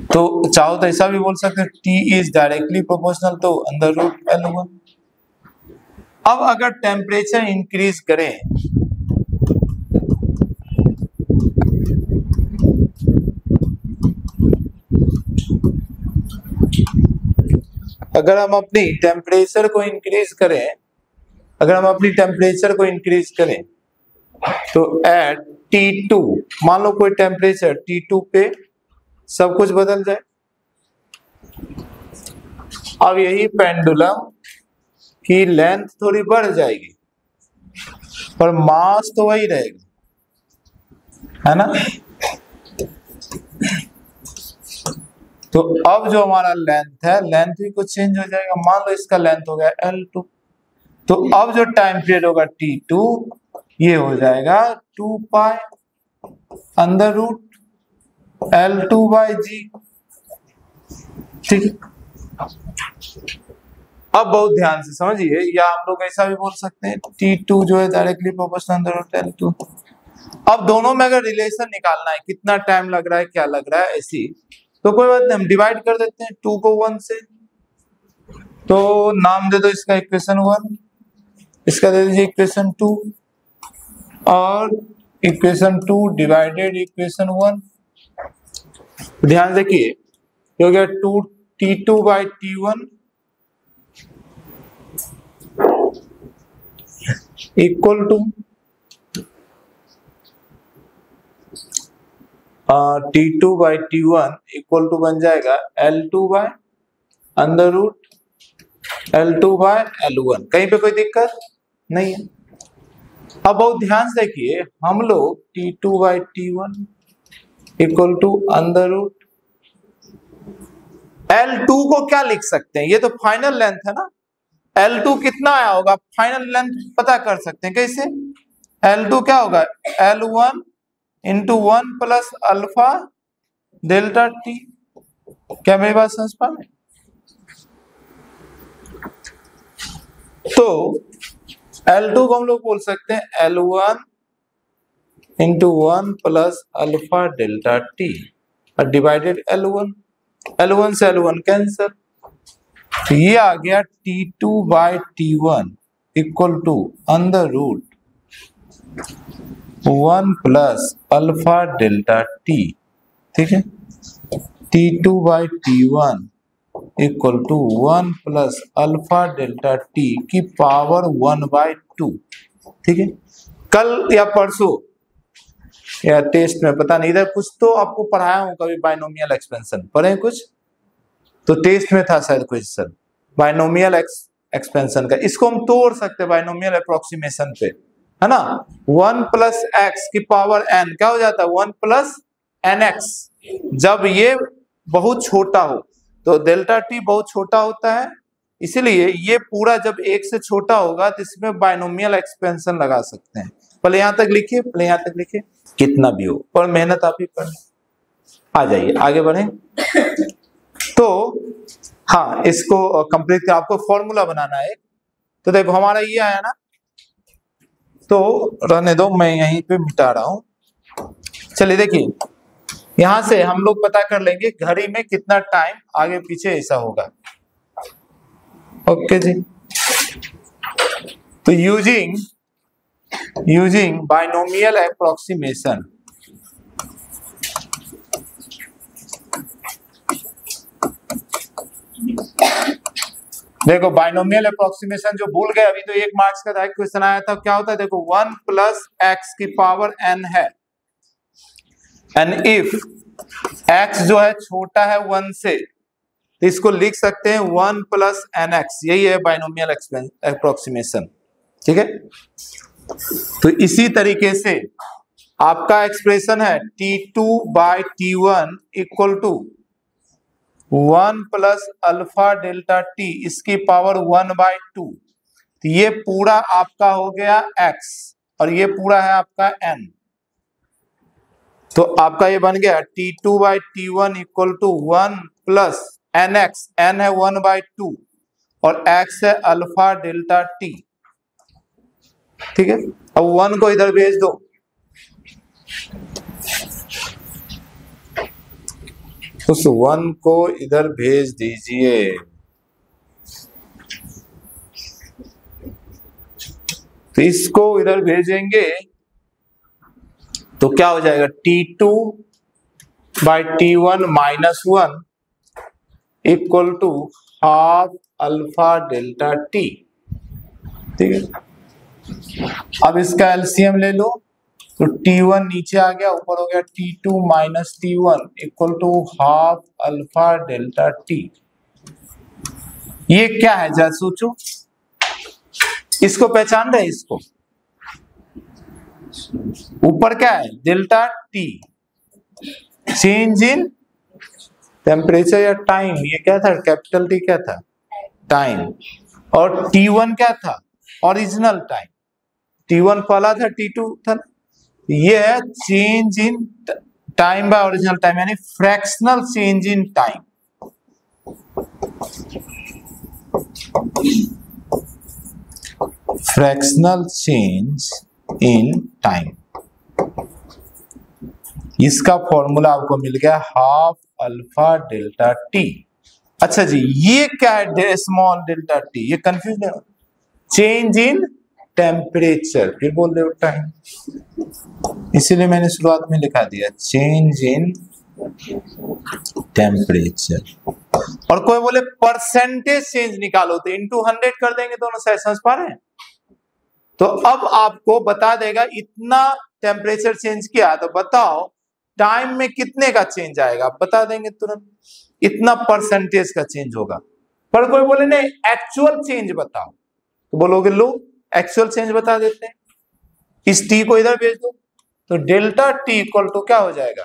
तो चाहो तो ऐसा भी बोल सकते हैं T इज डायरेक्टली प्रोपोर्शनल तो अंडर रूट L1। अब अगर टेम्परेचर इंक्रीज करें अगर हम अपनी टेम्परेचर को इंक्रीज करें तो एट T2 मान लो कोई टेम्परेचर T2 पे सब कुछ बदल जाए। अब यही पेंडुलम की लेंथ थोड़ी बढ़ जाएगी पर मास तो वही रहेगा, है ना। तो अब जो हमारा लेंथ है, लेंथ भी कुछ चेंज हो जाएगा। मान लो इसका लेंथ हो गया L2, तो अब जो टाइम पीरियड होगा T2 ये हो जाएगा 2 pi under root L2 by g, ठीक है। अब बहुत ध्यान से समझिए, या हम लोग ऐसा भी बोल सकते हैं T2 जो है directly proportional under root L2। अब दोनों में अगर रिलेशन निकालना है, कितना टाइम लग रहा है, क्या लग रहा है, ऐसी तो कोई बात नहीं, हम डिवाइड कर देते हैं 2 को 1 से। तो नाम दे दो इसका इक्वेशन 1, इसका दे दीजिए इक्वेशन 2, और इक्वेशन 2 डिवाइडेड इक्वेशन 1। ध्यान देखिए ये हो गया T2 by T1 equal to T2 by T1 equal to बन जाएगा L2 by under root L2 bye L1। कहीं पे कोई दिक्कत नहीं है। अब बहुत ध्यान से देखिए, हम लोग T2 by T1 equal to under root L2 को क्या लिख सकते हैं, ये तो फाइनल लेंथ है ना। L2 कितना आया होगा, फाइनल लेंथ पता कर सकते हैं कैसे। L2 क्या होगा, L1 into 1 plus alpha delta T. क्या मेरी बात समझ पा रहे? तो L2 को हम लोग बोल सकते हैं L1 into 1 plus alpha delta T और डिवाइडेड L1 से L1 कैंसिल, तो ये आ गया T2 by T1 equal to under root 1 plus alpha delta T, ठीक है। T2 by T1 equal to 1 plus alpha delta T की पावर 1/2, ठीक है। कल या परसों या टेस्ट में पता नहीं, इधर कुछ तो आपको पढ़ाया हूं कभी, बाइनोमियल एक्सपेंशन पढ़े कुछ, तो टेस्ट में था शायद क्वेश्चन बाइनोमियल एक्सपेंशन का। इसको हम तोड़ सकते हैं बाइनोमियल अप्रोक्सीमेशन पे, है ना। 1 प्लस एक्स की पावर n क्या हो जाता है 1 प्लस nx। जब ये बहुत छोटा हो तो डेल्टा टी बहुत छोटा होता है, इसीलिए ये पूरा जब 1 से छोटा होगा तो इसमें बाइनोमियल एक्सपेंशन लगा सकते हैं। पहले यहां तक लिखिए, पहले यहां तक लिखिए, कितना भी हो पर मेहनत आप ही करें। आ जाइए आगे बढ़े। तो हाँ, इसको कंप्लीट कर, आपको फॉर्मूला बनाना है। तो देखो हमारा ये आया ना, तो रहने दो, मैं यहीं पे मिटा रहा हूं। चलिए देखिए, यहां से हम लोग पता कर लेंगे घड़ी में कितना टाइम आगे पीछे ऐसा होगा। ओके जी। तो यूजिंग बाइनोमियल अप्रोक्सीमेशन, देखो बाइनोमियल अप्रोक्सीमेशन जो भूल गए अभी, तो 1 मार्क्स का क्वेश्चन आया था, क्या होता है देखो 1 प्लस एक्स की पावर n है, एंड इफ x जो है छोटा है 1 से तो इसको लिख सकते हैं 1 प्लस nx। यही है बाइनोमियल अप्रोक्सीमेशन, ठीक है। तो इसी तरीके से आपका एक्सप्रेशन है T2 by T1 equal to 1 plus alpha delta T इसकी पावर 1/2। तो ये पूरा आपका हो गया x और ये पूरा है आपका n। तो आपका ये बन गया T2/T1 equal to 1 plus NX, N है 1/2 और X है अल्फा डेल्टा T। ठीक है, अब 1 को इधर भेज दो, उस 1 को इधर भेज दीजिए। तो इसको इधर भेजेंगे तो क्या हो जाएगा, T2/T1 minus 1 equal to half alpha delta T। ठीक है, अब इसका एलसीएम ले लो, तो T1 नीचे आ गया, ऊपर हो गया T2 minus T1 equal to half alpha delta T। ये क्या है जरा सोचो, इसको पहचान रहे, इसको ऊपर क्या है, delta T, change in temperature या टाइम, ये क्या था, कैपिटल T क्या था, टाइम, और T1 क्या था, ओरिजिनल टाइम, T1 पहला था, T2 था, ये है change in time by original time, यानी fractional change in time. Fractional change in time, इसका फॉर्मूला आपको मिल गया हाफ अल्फा डेल्टा T। अच्छा जी, ये क्या है स्मॉल डेल्टा T, ये कंफ्यूज नहीं हो, चेंज इन टेम्परेचर, फिर बोल रहे हो टाइम, इसीलिए मैंने शुरुआत में लिखा दिया चेंज इन टेम्परेचर। और कोई बोले परसेंटेज चेंज निकालो, तो इनटू 100 कर देंगे दोनों साइड, समझ पा रहे हैं। तो अब आपको बता देगा इतना टेम्परेचर चेंज किया, तो बताओ टाइम में कितने का चेंज आएगा, आप बता देंगे तुरंत, इतना परसेंटेज का चेंज होगा। पर कोई बोले नहीं एक्चुअल चेंज बताओ, तो बोलोगे लो एक्चुअल चेंज बता देते हैं, इस T को इधर भेज दो, तो डेल्टा T इक्वल टू क्या हो जाएगा,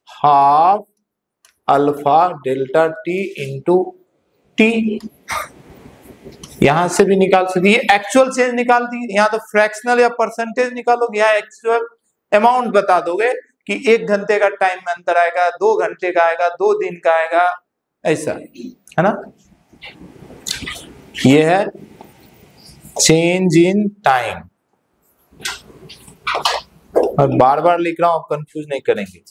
half alpha delta T into T। यहां से भी निकाल सकते, ये एक्चुअल चेंज निकाल दी, यहां तो फ्रैक्शनल या परसेंटेज निकालोगे, यहाँ एक्चुअल अमाउंट बता दोगे कि 1 घंटे का टाइम में अंतर आएगा, 2 घंटे का आएगा, 2 दिन का आएगा, ऐसा है ना। ये है चेंज इन टाइम, और बार बार लिख रहा हूं, आप कंफ्यूज नहीं करेंगे।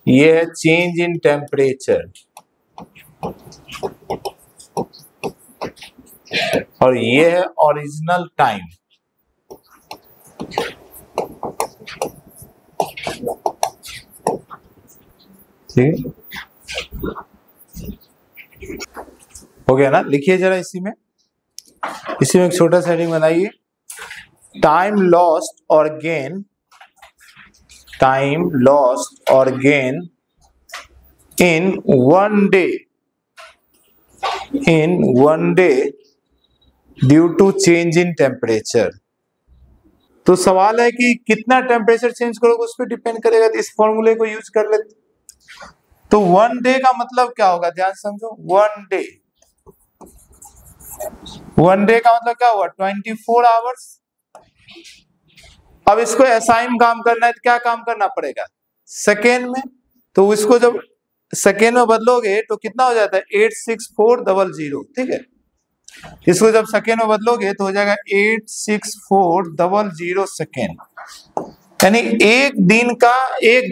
ये है चेंज इन टेम्परेचर, और ये है ओरिजिनल टाइम। ठीक हो गया ना, लिखिए जरा इसी में एक छोटा सा हेडिंग बनाइए, टाइम लॉस्ट और गेन, टाइम लॉस्ट और gain in 1 day, in 1 day due to change in temperature. तो सवाल है कि कितना टेम्परेचर चेंज करोगे उस पर डिपेंड करेगा, तो इस फॉर्मूले को यूज कर लेते। तो 1 डे का मतलब क्या होगा, ध्यान समझो, 1 डे, 1 डे का मतलब क्या हुआ, 24 आवर्स। अब इसको असाइन काम करना है, तो क्या काम करना पड़ेगा, सेकेंड में, तो इसको जब सेकेंड में बदलोगे तो कितना हो जाता है, 86400। ठीक है, इसको जब सेकेंड में बदलोगे तो हो जाएगा 86400 सेकेंड, यानी एक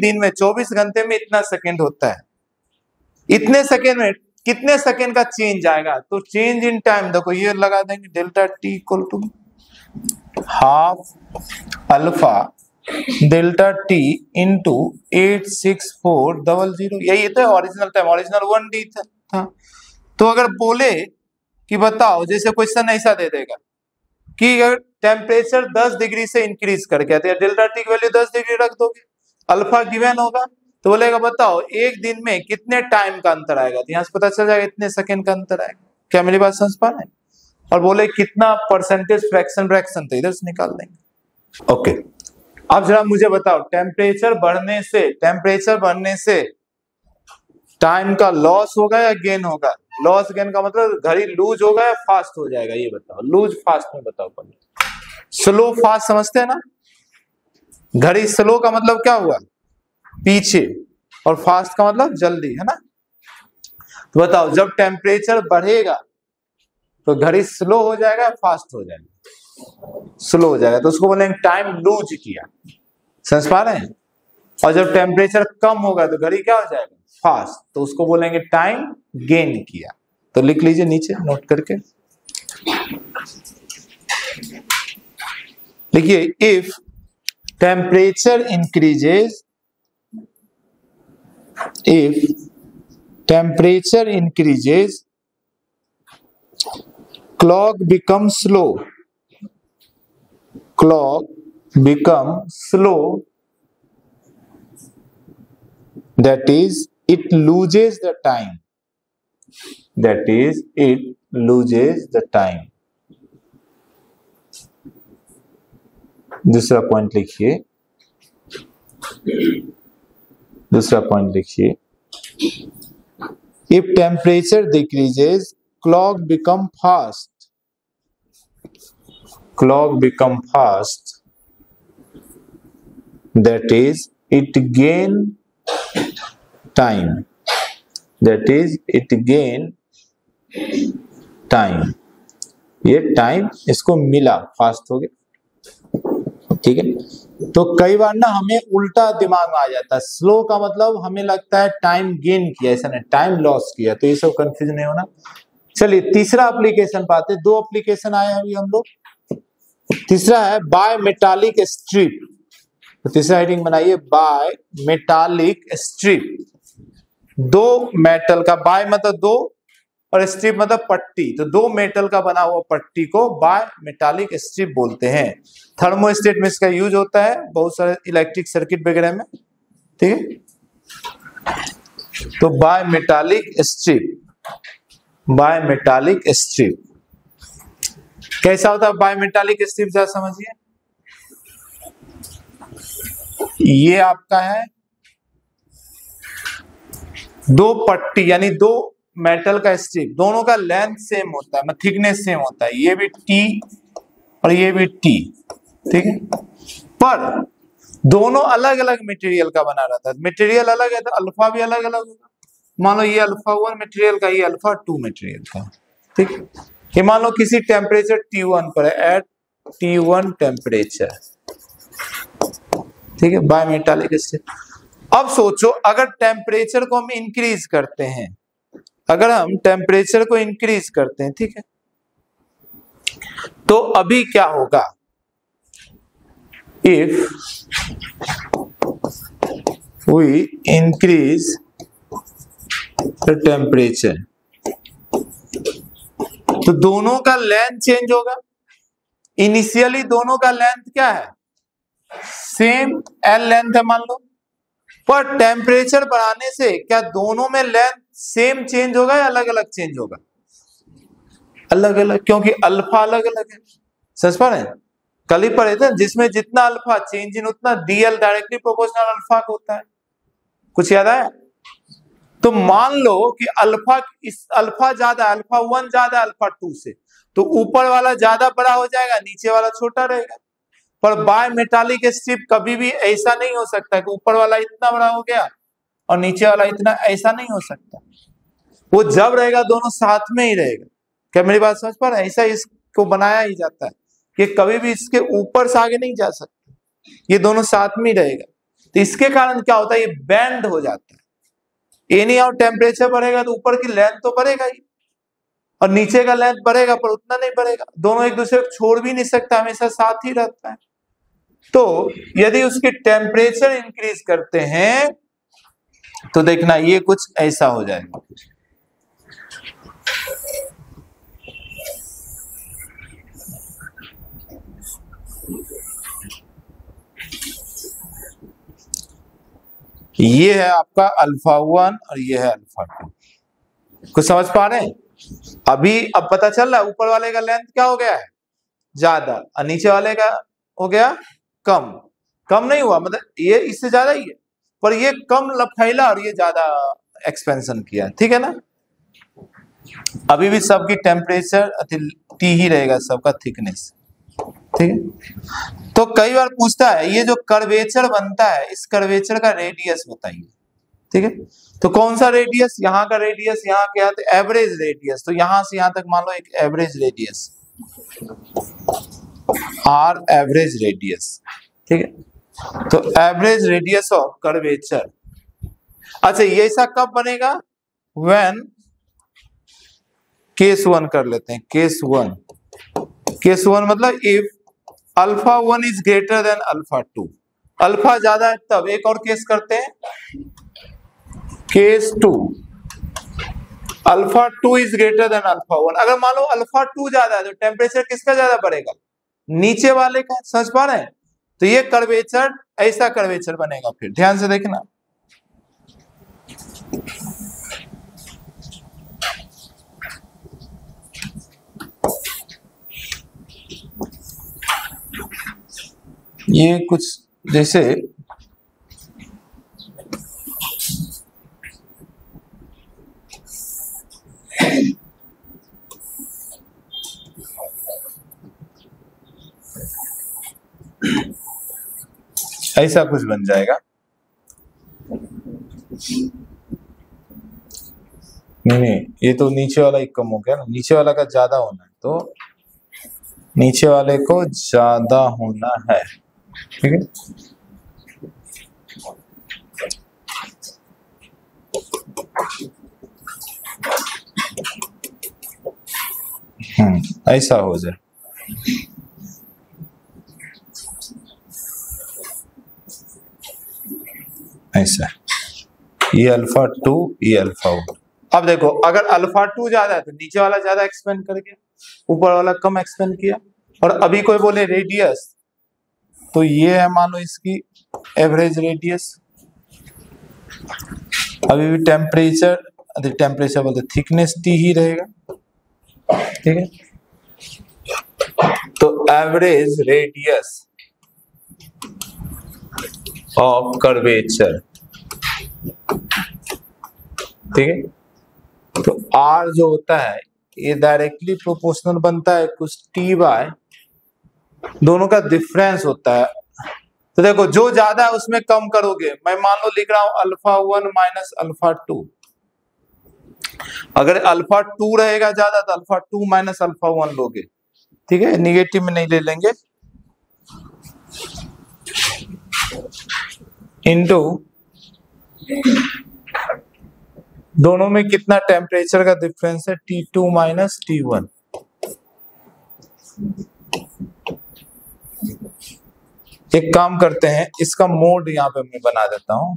दिन में 24 घंटे में इतना सेकेंड होता है। इतने सेकेंड में कितने सेकेंड का चेंज आएगा, तो चेंज इन टाइम देखो ये लगा देंगे, delta T equal to half alpha delta T into 86400, यही था ओरिजिनल टाइम, ओरिजिनल 1 डे था। तो अगर बोले कि बताओ, जैसे क्वेश्चन ऐसा दे देगा कि अगर टेम्परेचर 10 डिग्री से इंक्रीज कर गया, तो डेल्टा T की वैल्यू 10 डिग्री रख दोगे, अल्फा गिवन होगा, तो बोलेगा बताओ एक दिन में कितने टाइम का अंतर आएगा, तो यहाँ से पता चल जाएगा इतने सेकंड का अंतर आएगा। क्या मेरी बात समझ पा रहे हैं। और बोले कितना परसेंटेज फ्रैक्शन, तो इधर से निकाल देंगे। ओके, अब जरा मुझे बताओ टेम्परेचर बढ़ने से टाइम का लॉस होगा या गेन होगा। लॉस गेन का मतलब घड़ी लूज होगा या फास्ट हो जाएगा, ये बताओ, लूज फास्ट में बताओ पहले। स्लो फास्ट समझते हैं ना, घड़ी स्लो का मतलब क्या हुआ, पीछे, और फास्ट का मतलब जल्दी, है ना। तो बताओ, जब टेम्परेचर बढ़ेगा तो घड़ी स्लो हो जाएगा, फास्ट हो जाएगा, स्लो हो जाएगा, तो उसको बोलेंगे टाइम लूज किया। समझ पा रहे हैं। और जब टेम्परेचर कम होगा तो घड़ी क्या हो जाएगा, फास्ट, तो उसको बोलेंगे टाइम गेन किया। तो लिख लीजिए नीचे नोट करके, देखिए, if temperature increases, if temperature increases, clock becomes slow, clock becomes slow, that is it loses the time, that is it loses the time। दूसरा पॉइंट लिखिए, दूसरा पॉइंट लिखिए, if temperature decreases, clock become fast, clock become fast, that is it gain time, that is it gain time, ये time इसको मिला, fast हो गया। ठीक है, तो कई बार ना हमें उल्टा दिमाग में आ जाता है, स्लो का मतलब हमें लगता है टाइम गेन किया, ऐसा नहीं, टाइम लॉस किया, तो ये सब कंफ्यूज नहीं होना। चलिए तीसरा एप्लीकेशन पाते, दो एप्लीकेशन आए अभी हम लोग। तीसरा है बाय मेटालिक स्ट्रिप, तो तीसरा हेडिंग बनाइए, बाय मेटालिक स्ट्रिप। दो मेटल का, बाय मतलब दो और स्ट्रिप मतलब पट्टी, तो दो मेटल का बना हुआ पट्टी को बाय मेटालिक स्ट्रिप बोलते हैं। थर्मोस्टेट में इसका यूज होता है बहुत सारे इलेक्ट्रिक सर्किट वगैरह में। ठीक है, तो bimetallic strip, bimetallic strip कैसा होता है? बाय मेटालिक स्ट्रिप जरा समझिए, ये आपका है दो पट्टी, यानी दो मेटल का स्ट्रिप, दोनों का लेंथ सेम होता है, थिकनेस सेम होता है, ये भी टी और ये भी टी। ठीक है, पर दोनों अलग अलग मटेरियल का बना रहता है, मटेरियल अलग है तो अल्फा भी अलग अलग होगा। मान लो ये अल्फा 1 मटेरियल का, ये अल्फा 2 मटेरियल का। ठीक है, ये मान लो किसी टेम्परेचर T1 पर है, एट T1 टेम्परेचर। ठीक है, बाय मेटालिक स्ट्रिप। अब सोचो, अगर टेम्परेचर को हम इंक्रीज करते हैं, अगर हम टेम्परेचर को इंक्रीज करते हैं, ठीक है, तो अभी क्या होगा? If we increase the temperature, तो दोनों का लेंथ चेंज होगा। इनिशियली दोनों का लेंथ क्या है? सेम एल लेंथ है मान लो, पर टेम्परेचर बढ़ाने से क्या दोनों में लेंथ सेम चेंज होगा या अलग अलग चेंज होगा? अलग अलग, क्योंकि अल्फा अलग अलग है। समझ पा रहे हैं? कल ही पढ़े थे, जिसमें जितना अल्फा चेंज इन उतना डीएल डायरेक्टली प्रोपोर्शनल अल्फा का होता है। कुछ याद आया? तो मान लो कि अल्फा ज्यादा, अल्फा 1 ज्यादा अल्फा 2 से, तो ऊपर वाला ज्यादा बड़ा हो जाएगा, नीचे वाला छोटा रहेगा। पर बाय मेटालिक स्ट्रिप कभी भी ऐसा नहीं हो सकता कि ऊपर वाला इतना बड़ा हो गया और नीचे वाला इतना, ऐसा नहीं हो सकता। वो जब रहेगा दोनों साथ में ही रहेगा। क्या मेरी बात समझ पा रहे हैं? ऐसा इसको बनाया ही जाता है कि कभी भी इसके ऊपर से आगे नहीं जा सकता, ये दोनों साथ में ही रहेगा। तो इसके कारण क्या होता है? ये बैंड हो जाता है। एनी हाउ टेम्परेचर बढ़ेगा तो ऊपर की लेंथ तो बढ़ेगा ही, और नीचे का लेंथ बढ़ेगा पर उतना नहीं बढ़ेगा। दोनों एक दूसरे को छोड़ भी नहीं सकता, हमेशा साथ ही रहता है। तो यदि उसकी टेम्परेचर इंक्रीज करते हैं तो देखना ये कुछ ऐसा हो जाएगा। ये है आपका अल्फा 1 और ये है अल्फा 2। कुछ समझ पा रहे हैं? अभी अब पता चल रहा है ऊपर वाले का लेंथ क्या हो गया है? ज्यादा, और नीचे वाले का हो गया कम। कम नहीं हुआ, मतलब ये इससे ज्यादा ही है, पर ये कम फैला और ये ज्यादा एक्सपेंशन किया। ठीक है ना? अभी भी सबकी टेम्परेचर टी ही रहेगा, सबका थिकनेस। ठीक है। तो कई बार पूछता है ये जो कर्वेचर बनता है इस कर्वेचर का रेडियस बताइए, ठीक है। तो कौन सा रेडियस, यहाँ का रेडियस, यहाँ क्या है एवरेज रेडियस, तो यहां से यहां तक मान लो एक average radius R average radius, ठीक है। तो एवरेज रेडियस ऑफ कर्वेचर, अच्छा ये ऐसा कब बनेगा, व्हेन केस 1 कर लेते हैं, केस 1, केस 1 मतलब if alpha 1 is greater than alpha 2, alpha ज्यादा है तब। एक और केस करते हैं, case 2, alpha 2 is greater than alpha 1। अगर मान लो अल्फा 2 ज्यादा है तो टेम्परेचर किसका ज्यादा बढ़ेगा, नीचे वाले का, समझ पा रहे हैं। तो ये कर्वेचर ऐसा कर्वेचर बनेगा, फिर ध्यान से देखना। ये कुछ जैसे ऐसा कुछ बन जाएगा। नहीं, ये तो नीचे वाला ही कम हो गया ना, नीचे वाला का ज्यादा होना है, तो नीचे वाले को ज्यादा होना है, ठीक है। ऐसा हो जाए, ऐसा, ये अल्फा 2, ये अल्फा 1। अब देखो अगर अल्फा 2 ज्यादा है तो नीचे वाला ज्यादा एक्सपेंड कर गया, ऊपर वाला कम एक्सपेंड किया। और अभी कोई बोले रेडियस, तो ये है मान लो इसकी एवरेज रेडियस। अभी भी टेम्परेचर, टेम्परेचर बोलते थिकनेस टी ही रहेगा, ठीक है। तो एवरेज रेडियस ऑफ कर्वेचर, ठीक है। तो आर जो होता है ये डायरेक्टली प्रोपोर्शनल बनता है कुछ टी बाय, दोनों का डिफरेंस होता है। तो देखो जो ज्यादा है उसमें कम करोगे, मैं मान लो लिख रहा हूं अल्फा 1 माइनस अल्फा 2। अगर अल्फा 2 रहेगा ज्यादा तो अल्फा 2 माइनस अल्फा 1 लोगे, ठीक है, निगेटिव में नहीं ले लेंगे, इनटू दोनों में कितना टेम्परेचर का डिफरेंस है, T2 माइनस T1। एक काम करते हैं, इसका मोड यहां पे मैं बना देता हूं।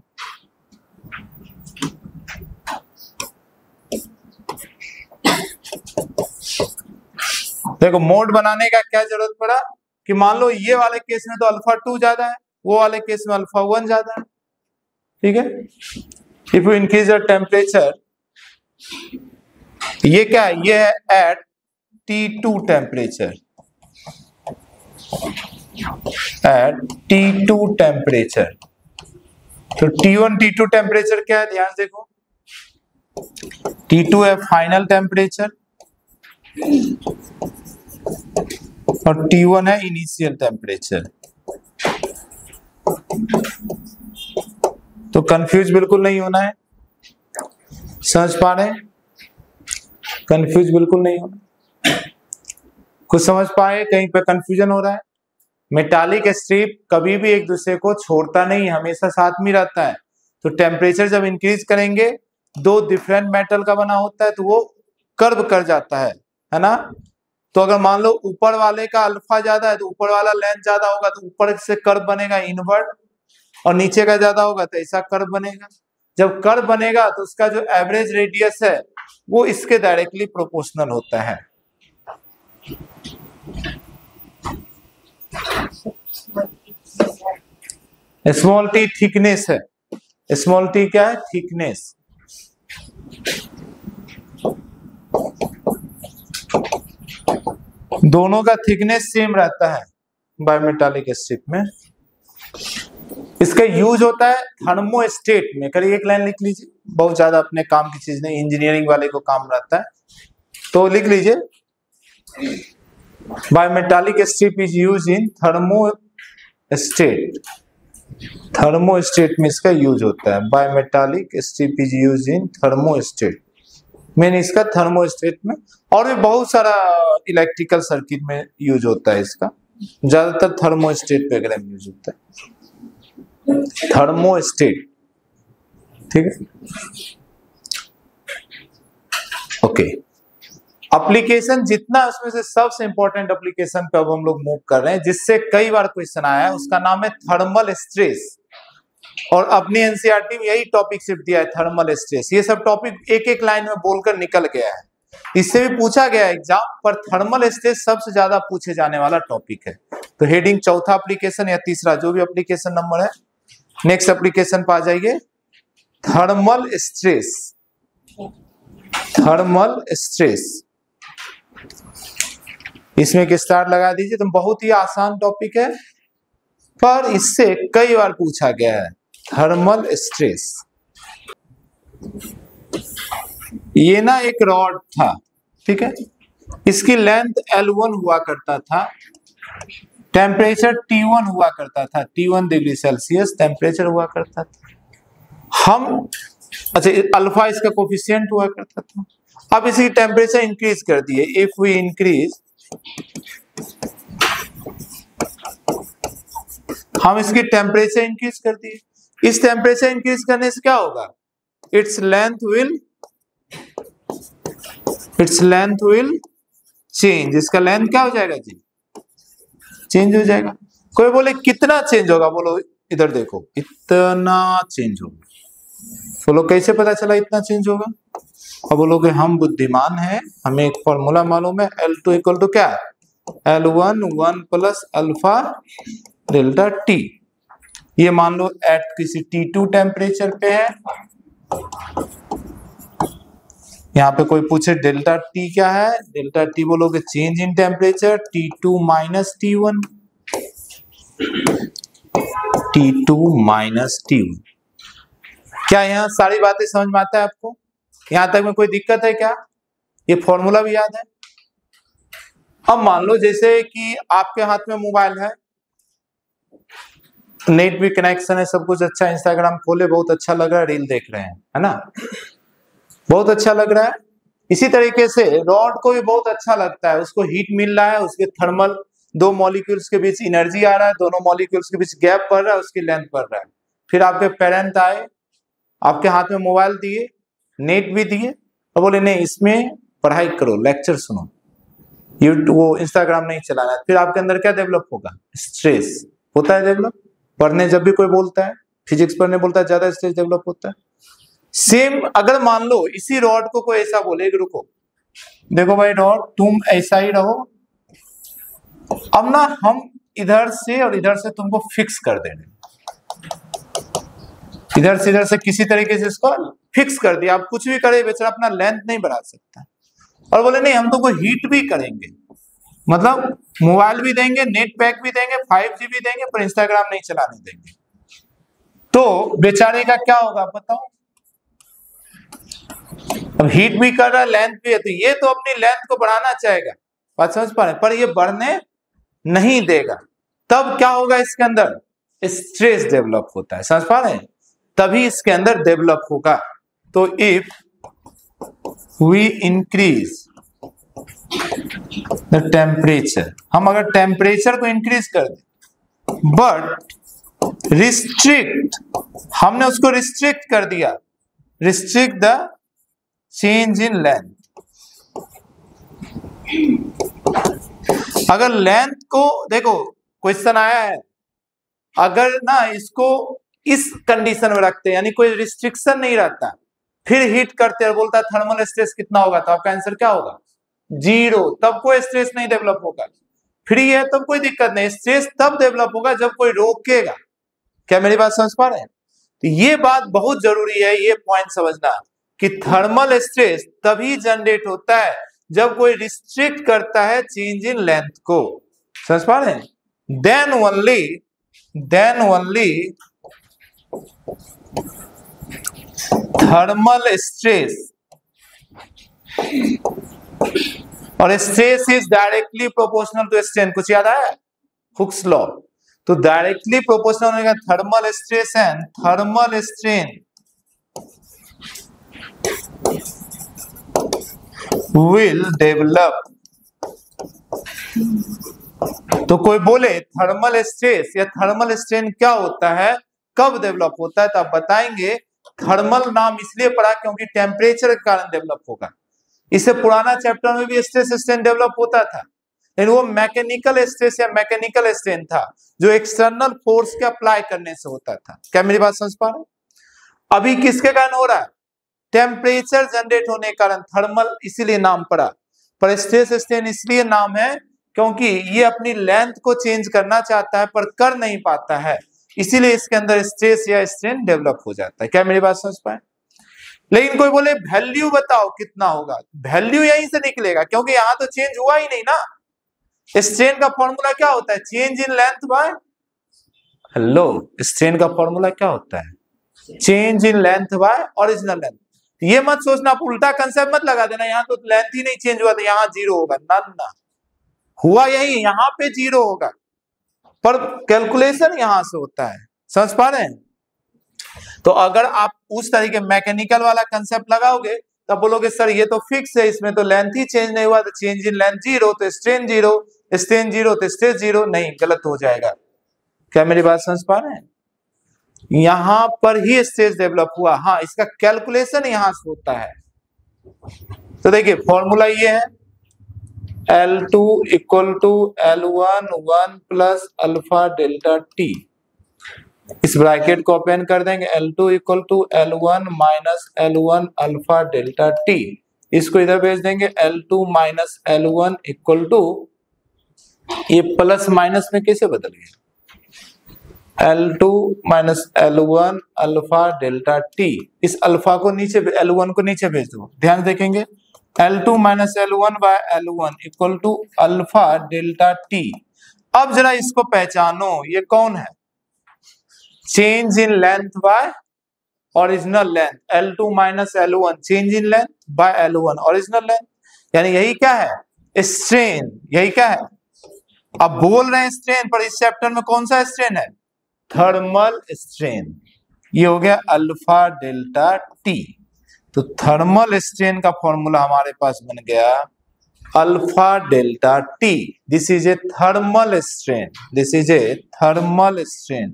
देखो मोड बनाने का क्या जरूरत पड़ा कि मान लो ये वाले केस में तो अल्फा 2 ज्यादा है, वो वाले केस में अल्फा 1 ज्यादा है, ठीक है। If you increase the temperature, ये क्या है, ये है eight T2 temperature, eight T2 temperature. तो T1 T2 टेम्परेचर क्या है, ध्यान देखो, T2 है फाइनल टेम्परेचर और T1 है इनिशियल टेम्परेचर। तो कंफ्यूज बिल्कुल नहीं होना है, समझ पा रहे हैं, कंफ्यूज बिल्कुल नहीं होना। कुछ समझ पाए, कहीं पे कंफ्यूजन हो रहा है। मेटालिक स्ट्रिप कभी भी एक दूसरे को छोड़ता नहीं, हमेशा साथ में रहता है। तो टेम्परेचर जब इंक्रीज करेंगे, दो डिफरेंट मेटल का बना होता है तो वो कर्व कर जाता है ना। तो अगर मान लो ऊपर वाले का अल्फा ज्यादा है तो ऊपर वाला लेंथ ज्यादा होगा, तो ऊपर से कर्व बनेगा इनवर्ड, और नीचे का ज्यादा होगा तो ऐसा कर्व बनेगा। जब कर्व बनेगा तो उसका जो एवरेज रेडियस है वो इसके डायरेक्टली प्रोपोर्शनल होता है। स्मॉल टी थिकनेस है, स्मॉल टी क्या है, थिकनेस। दोनों का थिकनेस सेम रहता है बायोमेटालिक स्ट्रिप में। इसका यूज होता है थर्मोस्टेट में। करिए एक लाइन लिख लीजिए, बहुत ज्यादा अपने काम की चीज नहीं, इंजीनियरिंग वाले को काम रहता है, तो लिख लीजिए bimetallic strip is use in thermostat, thermostat में इसका यूज होता है। Bimetallic strip is use in thermostat, main इसका थर्मोस्टेट में, और भी बहुत सारा इलेक्ट्रिकल सर्किट में यूज होता है इसका, ज्यादातर थर्मोस्टेट वगैरह में यूज होता है, थर्मोस्टेट, ठीक है। ओके, एप्लीकेशन जितना उसमें से सबसे इंपॉर्टेंट एप्लीकेशन पे अब हम लोग मूव कर रहे हैं, जिससे कई बार क्वेश्चन आया है, उसका नाम है थर्मल स्ट्रेस। और अपनी एनसीईआरटी में यही टॉपिक सिर्फ दिया है, थर्मल स्ट्रेस। ये सब टॉपिक एक एक लाइन में बोलकर निकल गया है, इससे भी पूछा गया एग्जाम पर। थर्मल स्ट्रेस सबसे ज्यादा पूछे जाने वाला टॉपिक है। तो हेडिंग चौथा एप्लीकेशन या तीसरा, जो भी एप्लीकेशन नंबर है, नेक्स्ट एप्लीकेशन पर आ जाइए, थर्मल स्ट्रेस। थर्मल स्ट्रेस, इसमें एक स्टार लगा दीजिए। तो बहुत ही आसान टॉपिक है, पर इससे कई बार पूछा गया है, थर्मल स्ट्रेस। ये ना एक रॉड था, ठीक है, इसकी लेंथ L1 हुआ करता था, टेम्परेचर T1 हुआ करता था, T1 डिग्री सेल्सियस टेम्परेचर हुआ करता था। हम अच्छा, अल्फा इसका कोफिशिएंट हुआ करता था। अब इसकी टेम्परेचर इंक्रीज कर दिए, इफ वी इंक्रीज, हम इसकी टेम्परेचर इंक्रीज कर दिए। इस टेम्परेचर इंक्रीज करने से क्या होगा, इट्स लेंथ विल चेंज। इसका लेंथ क्या हो जाएगा जी, चेंज हो जाएगा। कोई बोले कितना चेंज होगा, बोलो इधर देखो, इतना चेंज होगा। बोलो कैसे पता चला इतना चेंज होगा? अब बोलोगे हम बुद्धिमान हैं, हमें एक फॉर्मूला मालूम है, L2 इक्वल टू क्या, L1 1 plus alpha delta T। ये मान लो एट किसी T2 टेम्परेचर पे है। यहाँ पे कोई पूछे डेल्टा T क्या है, डेल्टा T बोलोगे change in temperature, T2 minus T1, T2 minus T1। क्या यहाँ सारी बातें समझ में आता है आपको? यहां तक में कोई दिक्कत है क्या? ये फॉर्मूला भी याद है? अब मान लो जैसे कि आपके हाथ में मोबाइल है, नेट भी कनेक्शन है, सब कुछ अच्छा, इंस्टाग्राम खोले, बहुत अच्छा लग रहा है, रील देख रहे हैं, है ना, बहुत अच्छा लग रहा है। इसी तरीके से रॉड को भी बहुत अच्छा लगता है, उसको हीट मिल रहा है, उसके थर्मल दो मॉलिक्यूल्स के बीच एनर्जी आ रहा है, दोनों मॉलिक्यूल्स के बीच गैप बढ़ रहा है, उसकी लेंथ बढ़ रहा है। फिर आपके पेरेंट आए, आपके हाथ में मोबाइल दिए, नेट भी दिए, और बोले नहीं इसमें पढ़ाई करो, लेक्चर सुनो, वो इंस्टाग्राम नहीं चलाना है। फिर आपके अंदर क्या डेवलप होगा, स्ट्रेस होता है डेवलप। पढ़ने जब भी कोई बोलता है, फिजिक्स पढ़ने बोलता है, ज्यादा स्ट्रेस डेवलप होता है। सेम अगर मान लो इसी रॉड को कोई ऐसा बोले, रुको देखो भाई रॉड तुम ऐसा ही रहो, अब ना हम इधर से और इधर से तुमको फिक्स कर देंगे, इधर से किसी तरीके से इसको फिक्स कर दिया। आप कुछ भी करे, बेचारा अपना लेंथ नहीं बढ़ा सकता। और बोले नहीं हम तुमको हीट भी करेंगे, मतलब मोबाइल भी देंगे, नेट पैक भी देंगे, 5G भी देंगे, पर इंस्टाग्राम नहीं चलाने देंगे। तो बेचारे का क्या होगा बताओ? अब हीट भी कर रहा है, लेंथ भी है, तो ये तो अपनी लेंथ को बढ़ाना चाहेगा, बात समझ पा रहे, पर ये बढ़ने नहीं देगा। तब क्या होगा, इसके अंदर स्ट्रेस डेवलप होता है, समझ पा रहे हैं, तभी इसके अंदर डेवलप होगा। तो if we increase the temperature, हम अगर टेम्परेचर को इंक्रीज कर दें, बट रिस्ट्रिक्ट, हमने उसको रिस्ट्रिक्ट कर दिया, restrict the change in length. अगर लेंथ को देखो, क्वेश्चन आया है, अगर ना इसको इस कंडीशन में रखते हैं, यानी कोई रिस्ट्रिक्शन नहीं रहता, फिर हीट करते और बोलता है थर्मल स्ट्रेस कितना होगा, तो आपका आंसर क्या होगा, 0। तब कोई स्ट्रेस नहीं डेवलप होगा। फ्री है तब कोई दिक्कत नहीं, स्ट्रेस तब डेवलप होगा जब कोई रोकेगा। क्या मेरी बात समझ पा रहे हैं? तो ये बात बहुत जरूरी है, ये पॉइंट समझना कि थर्मल स्ट्रेस तभी जनरेट होता है जब कोई रिस्ट्रिक्ट करता है चेंज इन लेंथ को, समझ पा रहे हैं? देन ओनली थर्मल स्ट्रेस और stress is directly proportional to strain, कुछ याद आया हुक्स लॉ। तो डायरेक्टली प्रोपोर्शनल होने का thermal stress and thermal strain will develop. तो कोई बोले थर्मल स्ट्रेस या थर्मल स्ट्रेन क्या होता है, कब डेवलप होता है, तो आप बताएंगे थर्मल नाम इसलिए पड़ा क्योंकि टेम्परेचर के कारण डेवलप होगा। इससे पुराना चैप्टर में भी स्ट्रेस स्ट्रेन डेवलप होता था, लेकिन वो मैकेनिकल स्ट्रेस या मैकेनिकल स्ट्रेन था जो एक्सटर्नल फोर्स के अप्लाई करने से होता था। क्या मेरी बात समझ पा रहे हो? अभी किसके कारण हो रहा है? टेम्परेचर जनरेट होने के कारण थर्मल इसीलिए नाम पड़ा, पर स्ट्रेस स्ट्रेन इसलिए नाम है क्योंकि ये अपनी लेंथ को चेंज करना चाहता है पर कर नहीं पाता है, इसीलिए इसके अंदर स्ट्रेस या स्ट्रेन डेवलप हो जाता है। क्या मेरी बात समझ पाए? लेकिन कोई बोले वैल्यू बताओ कितना होगा, वैल्यू यहीं से निकलेगा क्योंकि यहां तो चेंज हुआ ही नहीं ना। स्ट्रेन का फॉर्मूला क्या होता है? Change in length bye, hello, strain का फॉर्मूला क्या होता है? Change in length by original length. ये मत सोचना, आप उल्टा कंसेप्ट मत लगा देना, यहाँ तो लेंथ ही नहीं चेंज हुआ तो यहाँ जीरो होगा, ना हुआ यही, यहाँ पे जीरो होगा पर कैलकुलेशन यहां से होता है। समझ पा रहे हैं? तो अगर आप उस तरीके मैकेनिकल वाला कंसेप्ट लगाओगे तब बोलोगे सर ये तो फिक्स है, इसमें तो लेंथ ही चेंज नहीं हुआ, तो चेंज इन लेंथ जीरो तो स्ट्रेन जीरो, स्ट्रेन जीरो तो स्ट्रेस जीरो। नहीं, गलत हो जाएगा। क्या मेरी बात समझ पा रहे हैं? यहां पर ही स्ट्रेस डेवलप हुआ, हाँ इसका कैलकुलेशन यहां से होता है। तो देखिए फॉर्मूला ये है L2 equal to L1 1 plus alpha delta T. इस ब्रैकेट को ओपन कर देंगे, L2 equal to L1 minus L1 alpha delta T. इसको इधर भेज देंगे, L2 minus L1 equal to, ये प्लस माइनस में कैसे बदल गया, L2 minus L1 alpha delta T. इस अल्फा को नीचे, L1 को नीचे भेज दो, ध्यान देखेंगे L2 minus L1 by L1 equal to alpha delta T. अब जरा इसको पहचानो, ये कौन है? Change in length by original length, L2 minus L1 change in length by L1 original length, यानी यही क्या है? स्ट्रेन। यही क्या है? अब बोल रहे हैं स्ट्रेन, पर इस चैप्टर में कौन सा स्ट्रेन है? Thermal strain. ये हो गया अल्फा डेल्टा टी। तो थर्मल स्ट्रेन का फॉर्मूला हमारे पास बन गया alpha delta T. This is a thermal strain, this is a thermal strain.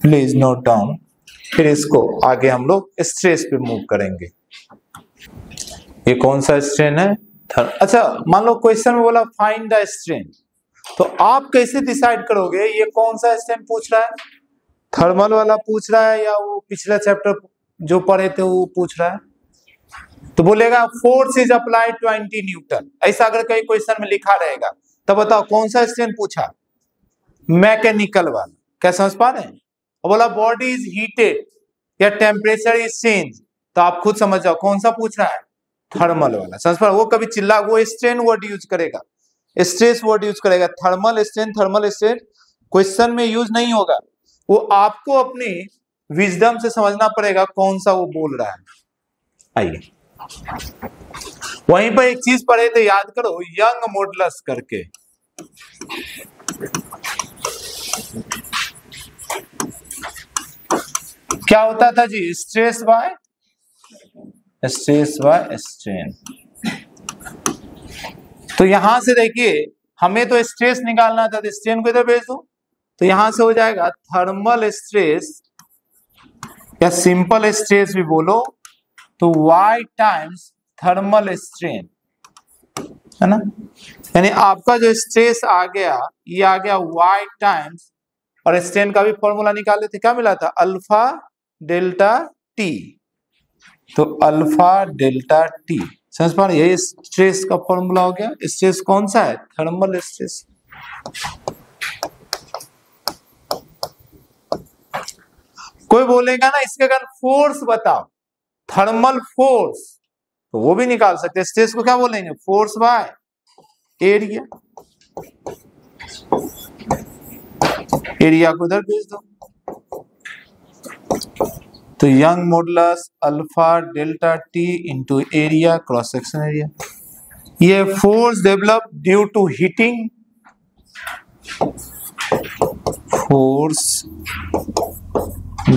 Please note down. फिर इसको आगे हम लोग स्ट्रेस पे मूव करेंगे। ये कौन सा स्ट्रेन है? अच्छा, मान लो क्वेश्चन में बोला फाइंड द स्ट्रेन, तो आप कैसे डिसाइड करोगे ये कौन सा स्ट्रेन पूछ रहा है? थर्मल वाला पूछ रहा है या वो पिछला चैप्टर जो पढ़े थे वो पूछ रहा है? तो बोलेगा फोर्स इज अप्लाइड 20 न्यूटन, ऐसा अगर कई क्वेश्चन में लिखा रहेगा तब बताओ कौन सा स्ट्रेन पूछा? मैकेनिकल वाला। क्या समझ पा रहे हैं? और बोला बॉडी इज हीटेड या टेम्परेचर इज चेंज, तो आप खुद समझ जाओ कौन सा पूछ रहा है? थर्मल वाला। समझ पा? वो कभी चिल्ला, वो स्ट्रेन वर्ड यूज करेगा, स्ट्रेस वर्ड यूज करेगा। थर्मल स्ट्रेन क्वेश्चन में यूज नहीं होगा, वो आपको अपनी विजडम से समझना पड़ेगा कौन सा वो बोल रहा है। आइए, वहीं पर एक चीज पढ़े थे, याद करो, यंग मॉडुलस करके। क्या होता था जी? Stress by strain. तो यहां से देखिए हमें तो स्ट्रेस निकालना था, तो स्ट्रेन को इधर भेज दो, तो यहां से हो जाएगा थर्मल स्ट्रेस या सिंपल स्ट्रेस भी बोलो तो Y टाइम्स थर्मल स्ट्रेन, है ना। यानी आपका जो स्ट्रेस आ गया ये आ गया Y टाइम्स, और स्ट्रेन का भी फॉर्मूला निकाले थे, क्या मिला था? Alpha delta T. तो अल्फा डेल्टा टी, समझ पा रहे? यही स्ट्रेस का फॉर्मूला हो गया। स्ट्रेस कौन सा है? Thermal stress. कोई बोलेगा ना इसके कारण फोर्स बताओ, थर्मल फोर्स, तो वो भी निकाल सकते हैं। स्ट्रेस को क्या बोलेंगे? Force by area. एरिया को उधर भेज दो, तो Young modulus alpha delta T into area cross section area. ये force develop due to heating, force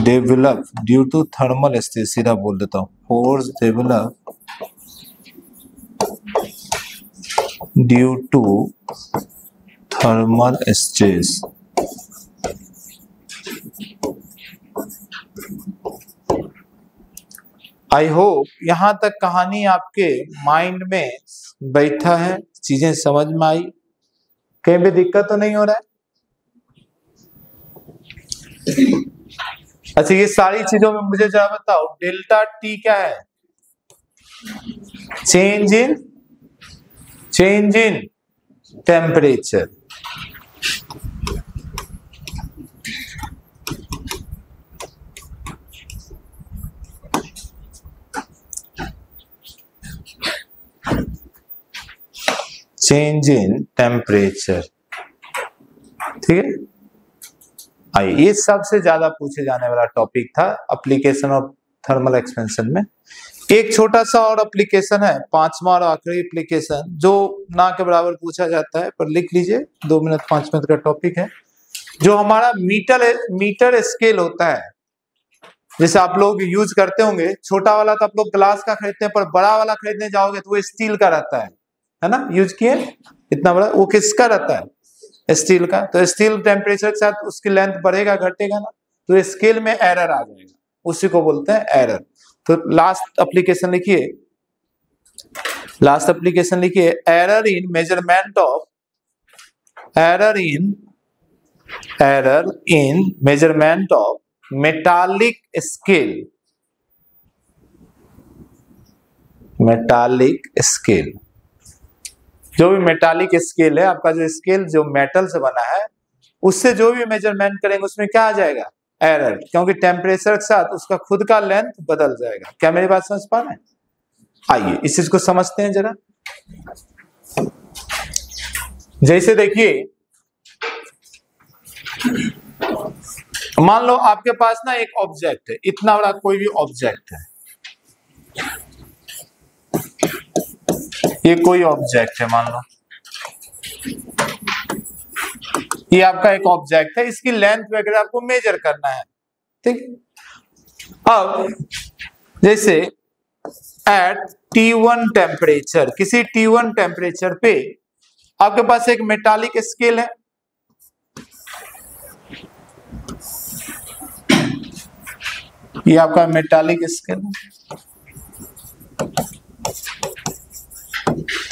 develop due to thermal stress, सीधा बोल देता हूं, force develop due to thermal stress. I hope यहां तक कहानी आपके माइंड में बैठा है, चीजें समझ में आई, कहीं भी दिक्कत तो नहीं हो रहा है? अच्छा, ये सारी चीजों में मुझे जरा बताओ, डेल्टा टी क्या है? Change in temperature. Change in temperature, ठीक है। आइए, ये सबसे ज्यादा पूछे जाने वाला टॉपिक था एप्लीकेशन ऑफ थर्मल एक्सपेंशन में। एक छोटा सा और एप्लीकेशन है, पांचवा और आखिरी एप्लीकेशन, जो ना के बराबर पूछा जाता है, पर लिख लीजिए, 2 मिनट 5 मिनट का टॉपिक है। जो हमारा मीटर स्केल होता है, जैसे आप लोग यूज करते होंगे, छोटा वाला तो आप लोग ग्लास का खरीदते हैं, पर बड़ा वाला खरीदने जाओगे तो वो स्टील का रहता है ना, यूज किए, इतना बड़ा, वो किसका रहता है? स्टील का। तो स्टील टेम्परेचर के साथ उसकी लेंथ बढ़ेगा घटेगा ना, तो स्केल में एरर आ जाएगा, उसी को बोलते हैं एरर। तो लास्ट एप्लीकेशन लिखिए, error in measurement of metallic scale. जो भी मेटालिक स्केल है आपका, जो स्केल जो मेटल से बना है, उससे जो भी मेजरमेंट करेंगे उसमें क्या आ जाएगा? एरर, क्योंकि टेम्परेचर के साथ उसका खुद का लेंथ बदल जाएगा। क्या मेरी बात समझ पा रहे हैं? आइए इस चीज को समझते हैं जरा। जैसे देखिए, मान लो आपके पास ना एक ऑब्जेक्ट है, इतना बड़ा कोई भी ऑब्जेक्ट है, ये कोई ऑब्जेक्ट है, मान लो ये आपका एक ऑब्जेक्ट है, इसकी लेंथ वगैरह आपको मेजर करना है, ठीक। अब जैसे एट T1 टेम्परेचर, किसी T1 टेम्परेचर पे आपके पास एक मेटालिक स्केल है, ये आपका मेटालिक स्केल है,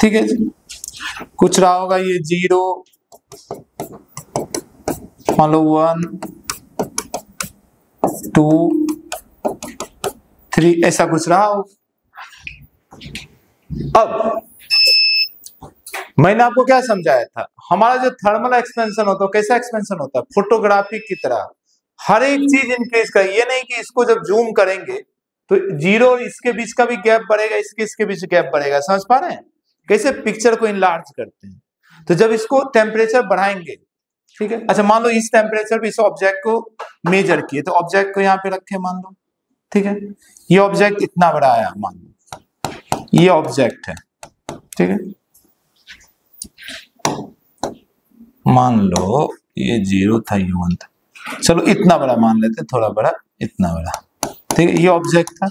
ठीक है जी। कुछ रहा होगा ये 0, मान लो 1 2 3, ऐसा कुछ रहा हो। अब मैंने आपको क्या समझाया था, हमारा जो थर्मल एक्सपेंशन होता है कैसा एक्सपेंशन होता है? फोटोग्राफी की तरह हर एक चीज इंक्रीज कर, ये नहीं कि इसको जब जूम करेंगे तो 0 इसके बीच का भी गैप बढ़ेगा, इसके बीच गैप बढ़ेगा। समझ पा रहे हैं कैसे पिक्चर को इनलार्ज करते हैं? तो जब इसको टेम्परेचर बढ़ाएंगे, ठीक है। अच्छा, मान लो इस टेम्परेचर पे इस ऑब्जेक्ट को मेजर किए, तो ऑब्जेक्ट को यहाँ पे रखे, मान लो, ठीक है। ये ऑब्जेक्ट इतना बड़ा आया, मान लो ये ऑब्जेक्ट है, ठीक है। मान लो ये 0 था, ये 1 था, चलो इतना बड़ा मान लेते, थोड़ा बड़ा, इतना बड़ा, ठीक है। ये ऑब्जेक्ट था,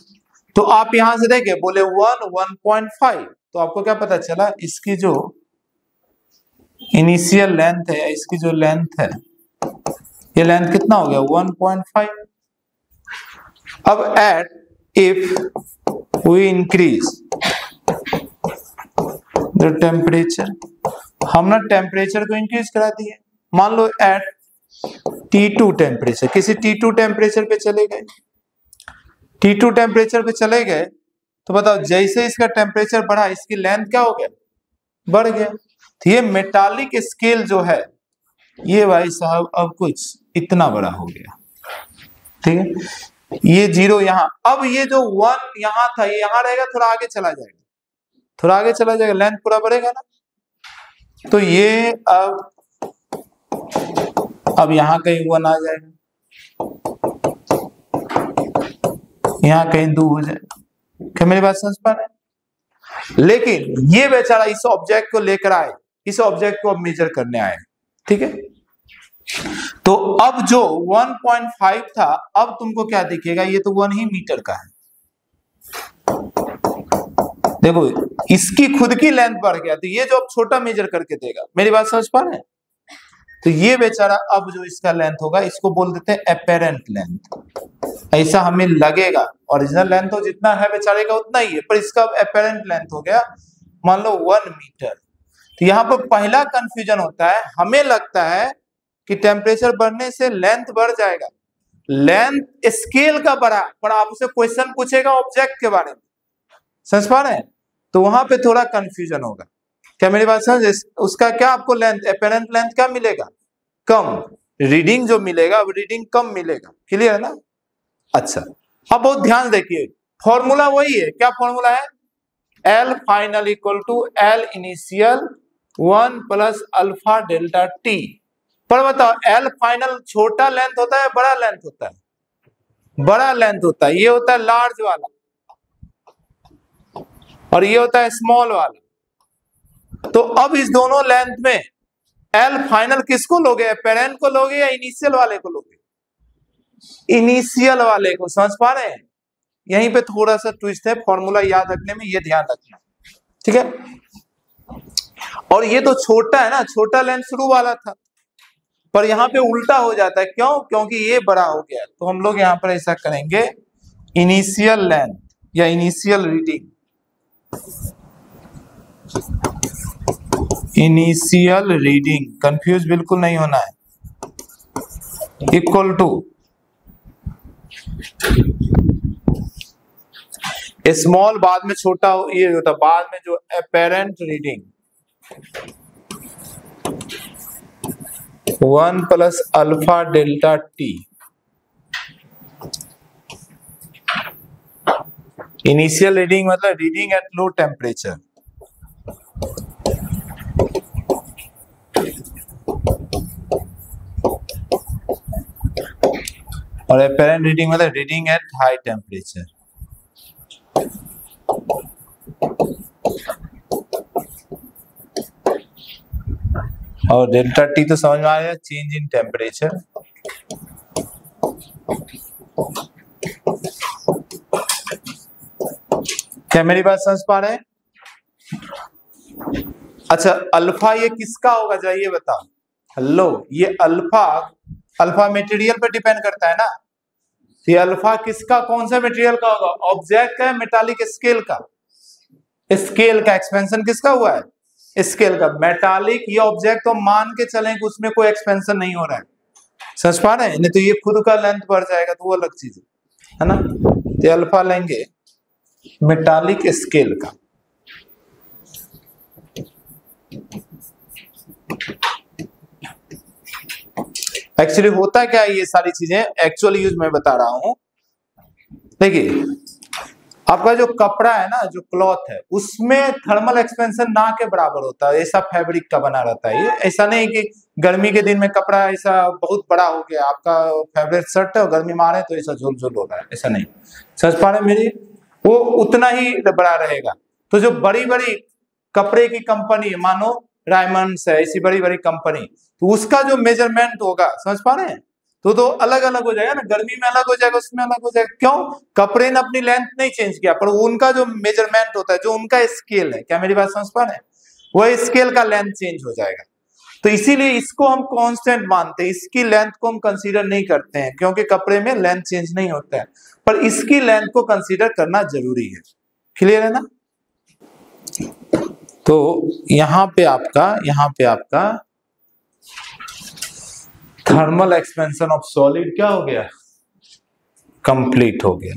तो आप यहां से देखे, बोले 1 1.5, तो आपको क्या पता चला? इसकी जो इनिशियल लेंथ है, इसकी जो लेंथ है, ये लेंथ कितना हो गया? 1.5। अब at if we increase the temperature, हम ना टेम्परेचर को इंक्रीज करा दिए, मान लो एट T2 टेम्परेचर, किसी T2 टेम्परेचर पे चले गए, T2 टेम्परेचर पे चले गए, तो बताओ जैसे इसका टेम्परेचर बढ़ा, इसकी लेंथ क्या हो गया? बढ़ गया। तो ये मेटालिक स्केल जो है, ये भाई साहब अब कुछ इतना बड़ा हो गया, ठीक है। ये 0 यहाँ, अब ये जो 1 यहाँ था, ये यहाँ रहेगा, थोड़ा आगे चला जाएगा, थोड़ा आगे चला जाएगा, लेंथ पूरा बढ़ेगा ना, तो ये अब यहां कहीं 1 आ जाएगा, यहाँ कहीं 2 हो जाए। क्या मेरी बात समझ पा रहे हैं? लेकिन ये बेचारा इस ऑब्जेक्ट को लेकर आए, इस ऑब्जेक्ट को अब मेजर करने आए, ठीक है। तो अब जो 1.5 था, अब तुमको क्या दिखेगा, ये तो 1 ही मीटर का है। देखो इसकी खुद की लेंथ बढ़ गया, तो ये जो अब छोटा मेजर करके देगा। मेरी बात समझ पा रहे हैं? तो ये बेचारा अब जो इसका लेंथ होगा, इसको बोल देते हैं एपेरेंट लेंथ। ऐसा हमें लगेगा, ओरिजिनल लेंथ तो जितना है बेचारे का उतना ही है, पर इसका अब एपेरेंट लेंथ हो गया मान लो 1 मीटर। तो यहाँ पर पहला कंफ्यूजन होता है, हमें लगता है कि टेम्परेचर बढ़ने से लेंथ बढ़ जाएगा, लेंथ स्केल का बढ़ा, पर आपसे क्वेश्चन पूछेगा ऑब्जेक्ट के बारे में, समझ पा रहे हैं? तो वहां पे थोड़ा कंफ्यूजन होगा। क्या मेरी बात समझ? उसका क्या आपको लेंथ, एपेरेंट लेंथ क्या मिलेगा? कम। रीडिंग जो मिलेगा अब रीडिंग कम मिलेगा। क्लियर है ना? अच्छा, अब बहुत ध्यान देखिए, फॉर्मूला वही है। क्या फॉर्मूला है? L final equal to L initial 1 plus alpha delta T. पर बताओ एल फाइनल छोटा लेंथ होता है बड़ा लेंथ होता है? बड़ा लेंथ होता है। ये होता है लार्ज वाला और ये होता है स्मॉल वाला। तो अब इस दोनों लेंथ में एल फाइनल किसको लोगे? एपेरेंट को लोगे या इनिशियल वाले को लोगे? इनिशियल वाले को। समझ पा रहे हैं? यहीं पे थोड़ा सा ट्विस्ट है, फॉर्मूला याद रखने में, ये ध्यान रखना, ठीक है। और ये तो छोटा है ना, छोटा लेंथ शुरू वाला था, पर यहाँ पे उल्टा हो जाता है। क्यों? क्योंकि ये बड़ा हो गया। तो हम लोग यहाँ पर ऐसा करेंगे, इनिशियल लेंथ या initial reading, initial reading, confuse बिल्कुल नहीं होना है, इक्वल टू स्मॉल, बाद में छोटा ये होता, बाद में जो apparent reading 1 plus alpha delta T. Initial reading मतलब रीडिंग एट लो टेम्परेचर, और एपेरेंट रीडिंग मतलब रीडिंग एट हाई टेम्परेचर। और डेल्टा टी तो समझ में आ गया, चेंज इन टेम्परेचर। क्या मेरी बात समझ पा रहे हैं? अच्छा, अल्फा ये किसका होगा जरा ये बताओ। हेलो, ये अल्फा, अल्फा मटेरियल पर डिपेंड करता है ना। ये अल्फा किसका, कौन सा मटेरियल का होगा? ऑब्जेक्ट का, मेटालिक स्केल का? स्केल का। एक्सपेंशन किसका हुआ है? स्केल का। मेटालिक ये ऑब्जेक्ट तो मान के चलें कि उसमें कोई एक्सपेंशन नहीं हो रहा है, समझ पा रहे हैं? नहीं तो ये खुद का लेंथ बढ़ जाएगा तो वो अलग चीज है ना। तो अल्फा लेंगे मेटालिक स्केल का। एक्चुअली होता क्या है, ये सारी चीजें एक्चुअल यूज में बता रहा हूं। देखिए, आपका जो कपड़ा है ना, जो क्लॉथ है, उसमें थर्मल एक्सपेंशन ना के बराबर होता है। ऐसा फैब्रिक का बना रहता है। ये ऐसा नहीं कि गर्मी के दिन में कपड़ा ऐसा बहुत बड़ा हो गया, आपका फेवरेट शर्ट है और गर्मी में आ रहे तो ऐसा झोल झोल हो रहा है, ऐसा नहीं। समझ पा रहे मेरी? वो उतना ही बड़ा रहेगा। तो जो बड़ी बड़ी कपड़े की कंपनी है, मानो डायमंड्स है, ऐसी बड़ी बड़ी कंपनी, तो उसका जो मेजरमेंट होगा, समझ पा रहे हैं, तो अलग अलग हो जाएगा ना। गर्मी में अलग हो जाएगा, उसमें अलग हो जाएगा। क्यों? कपड़े ने अपनी लेंथ नहीं चेंज किया, पर उनका जो मेजरमेंट होता है, जो उनका स्केल है, क्या मेरी बात समझ पा रहे हैं, वो स्केल का लेंथ चेंज हो जाएगा। तो इसीलिए इसको हम कांस्टेंट मानते हैं, इसकी लेंथ को हम कंसीडर नहीं करते हैं, क्योंकि कपड़े में लेंथ चेंज नहीं होता है, पर इसकी लेंथ को कंसीडर करना जरूरी है। क्लियर है ना? तो यहां पे आपका थर्मल एक्सपेंशन ऑफ सॉलिड क्या हो गया? कंप्लीट हो गया।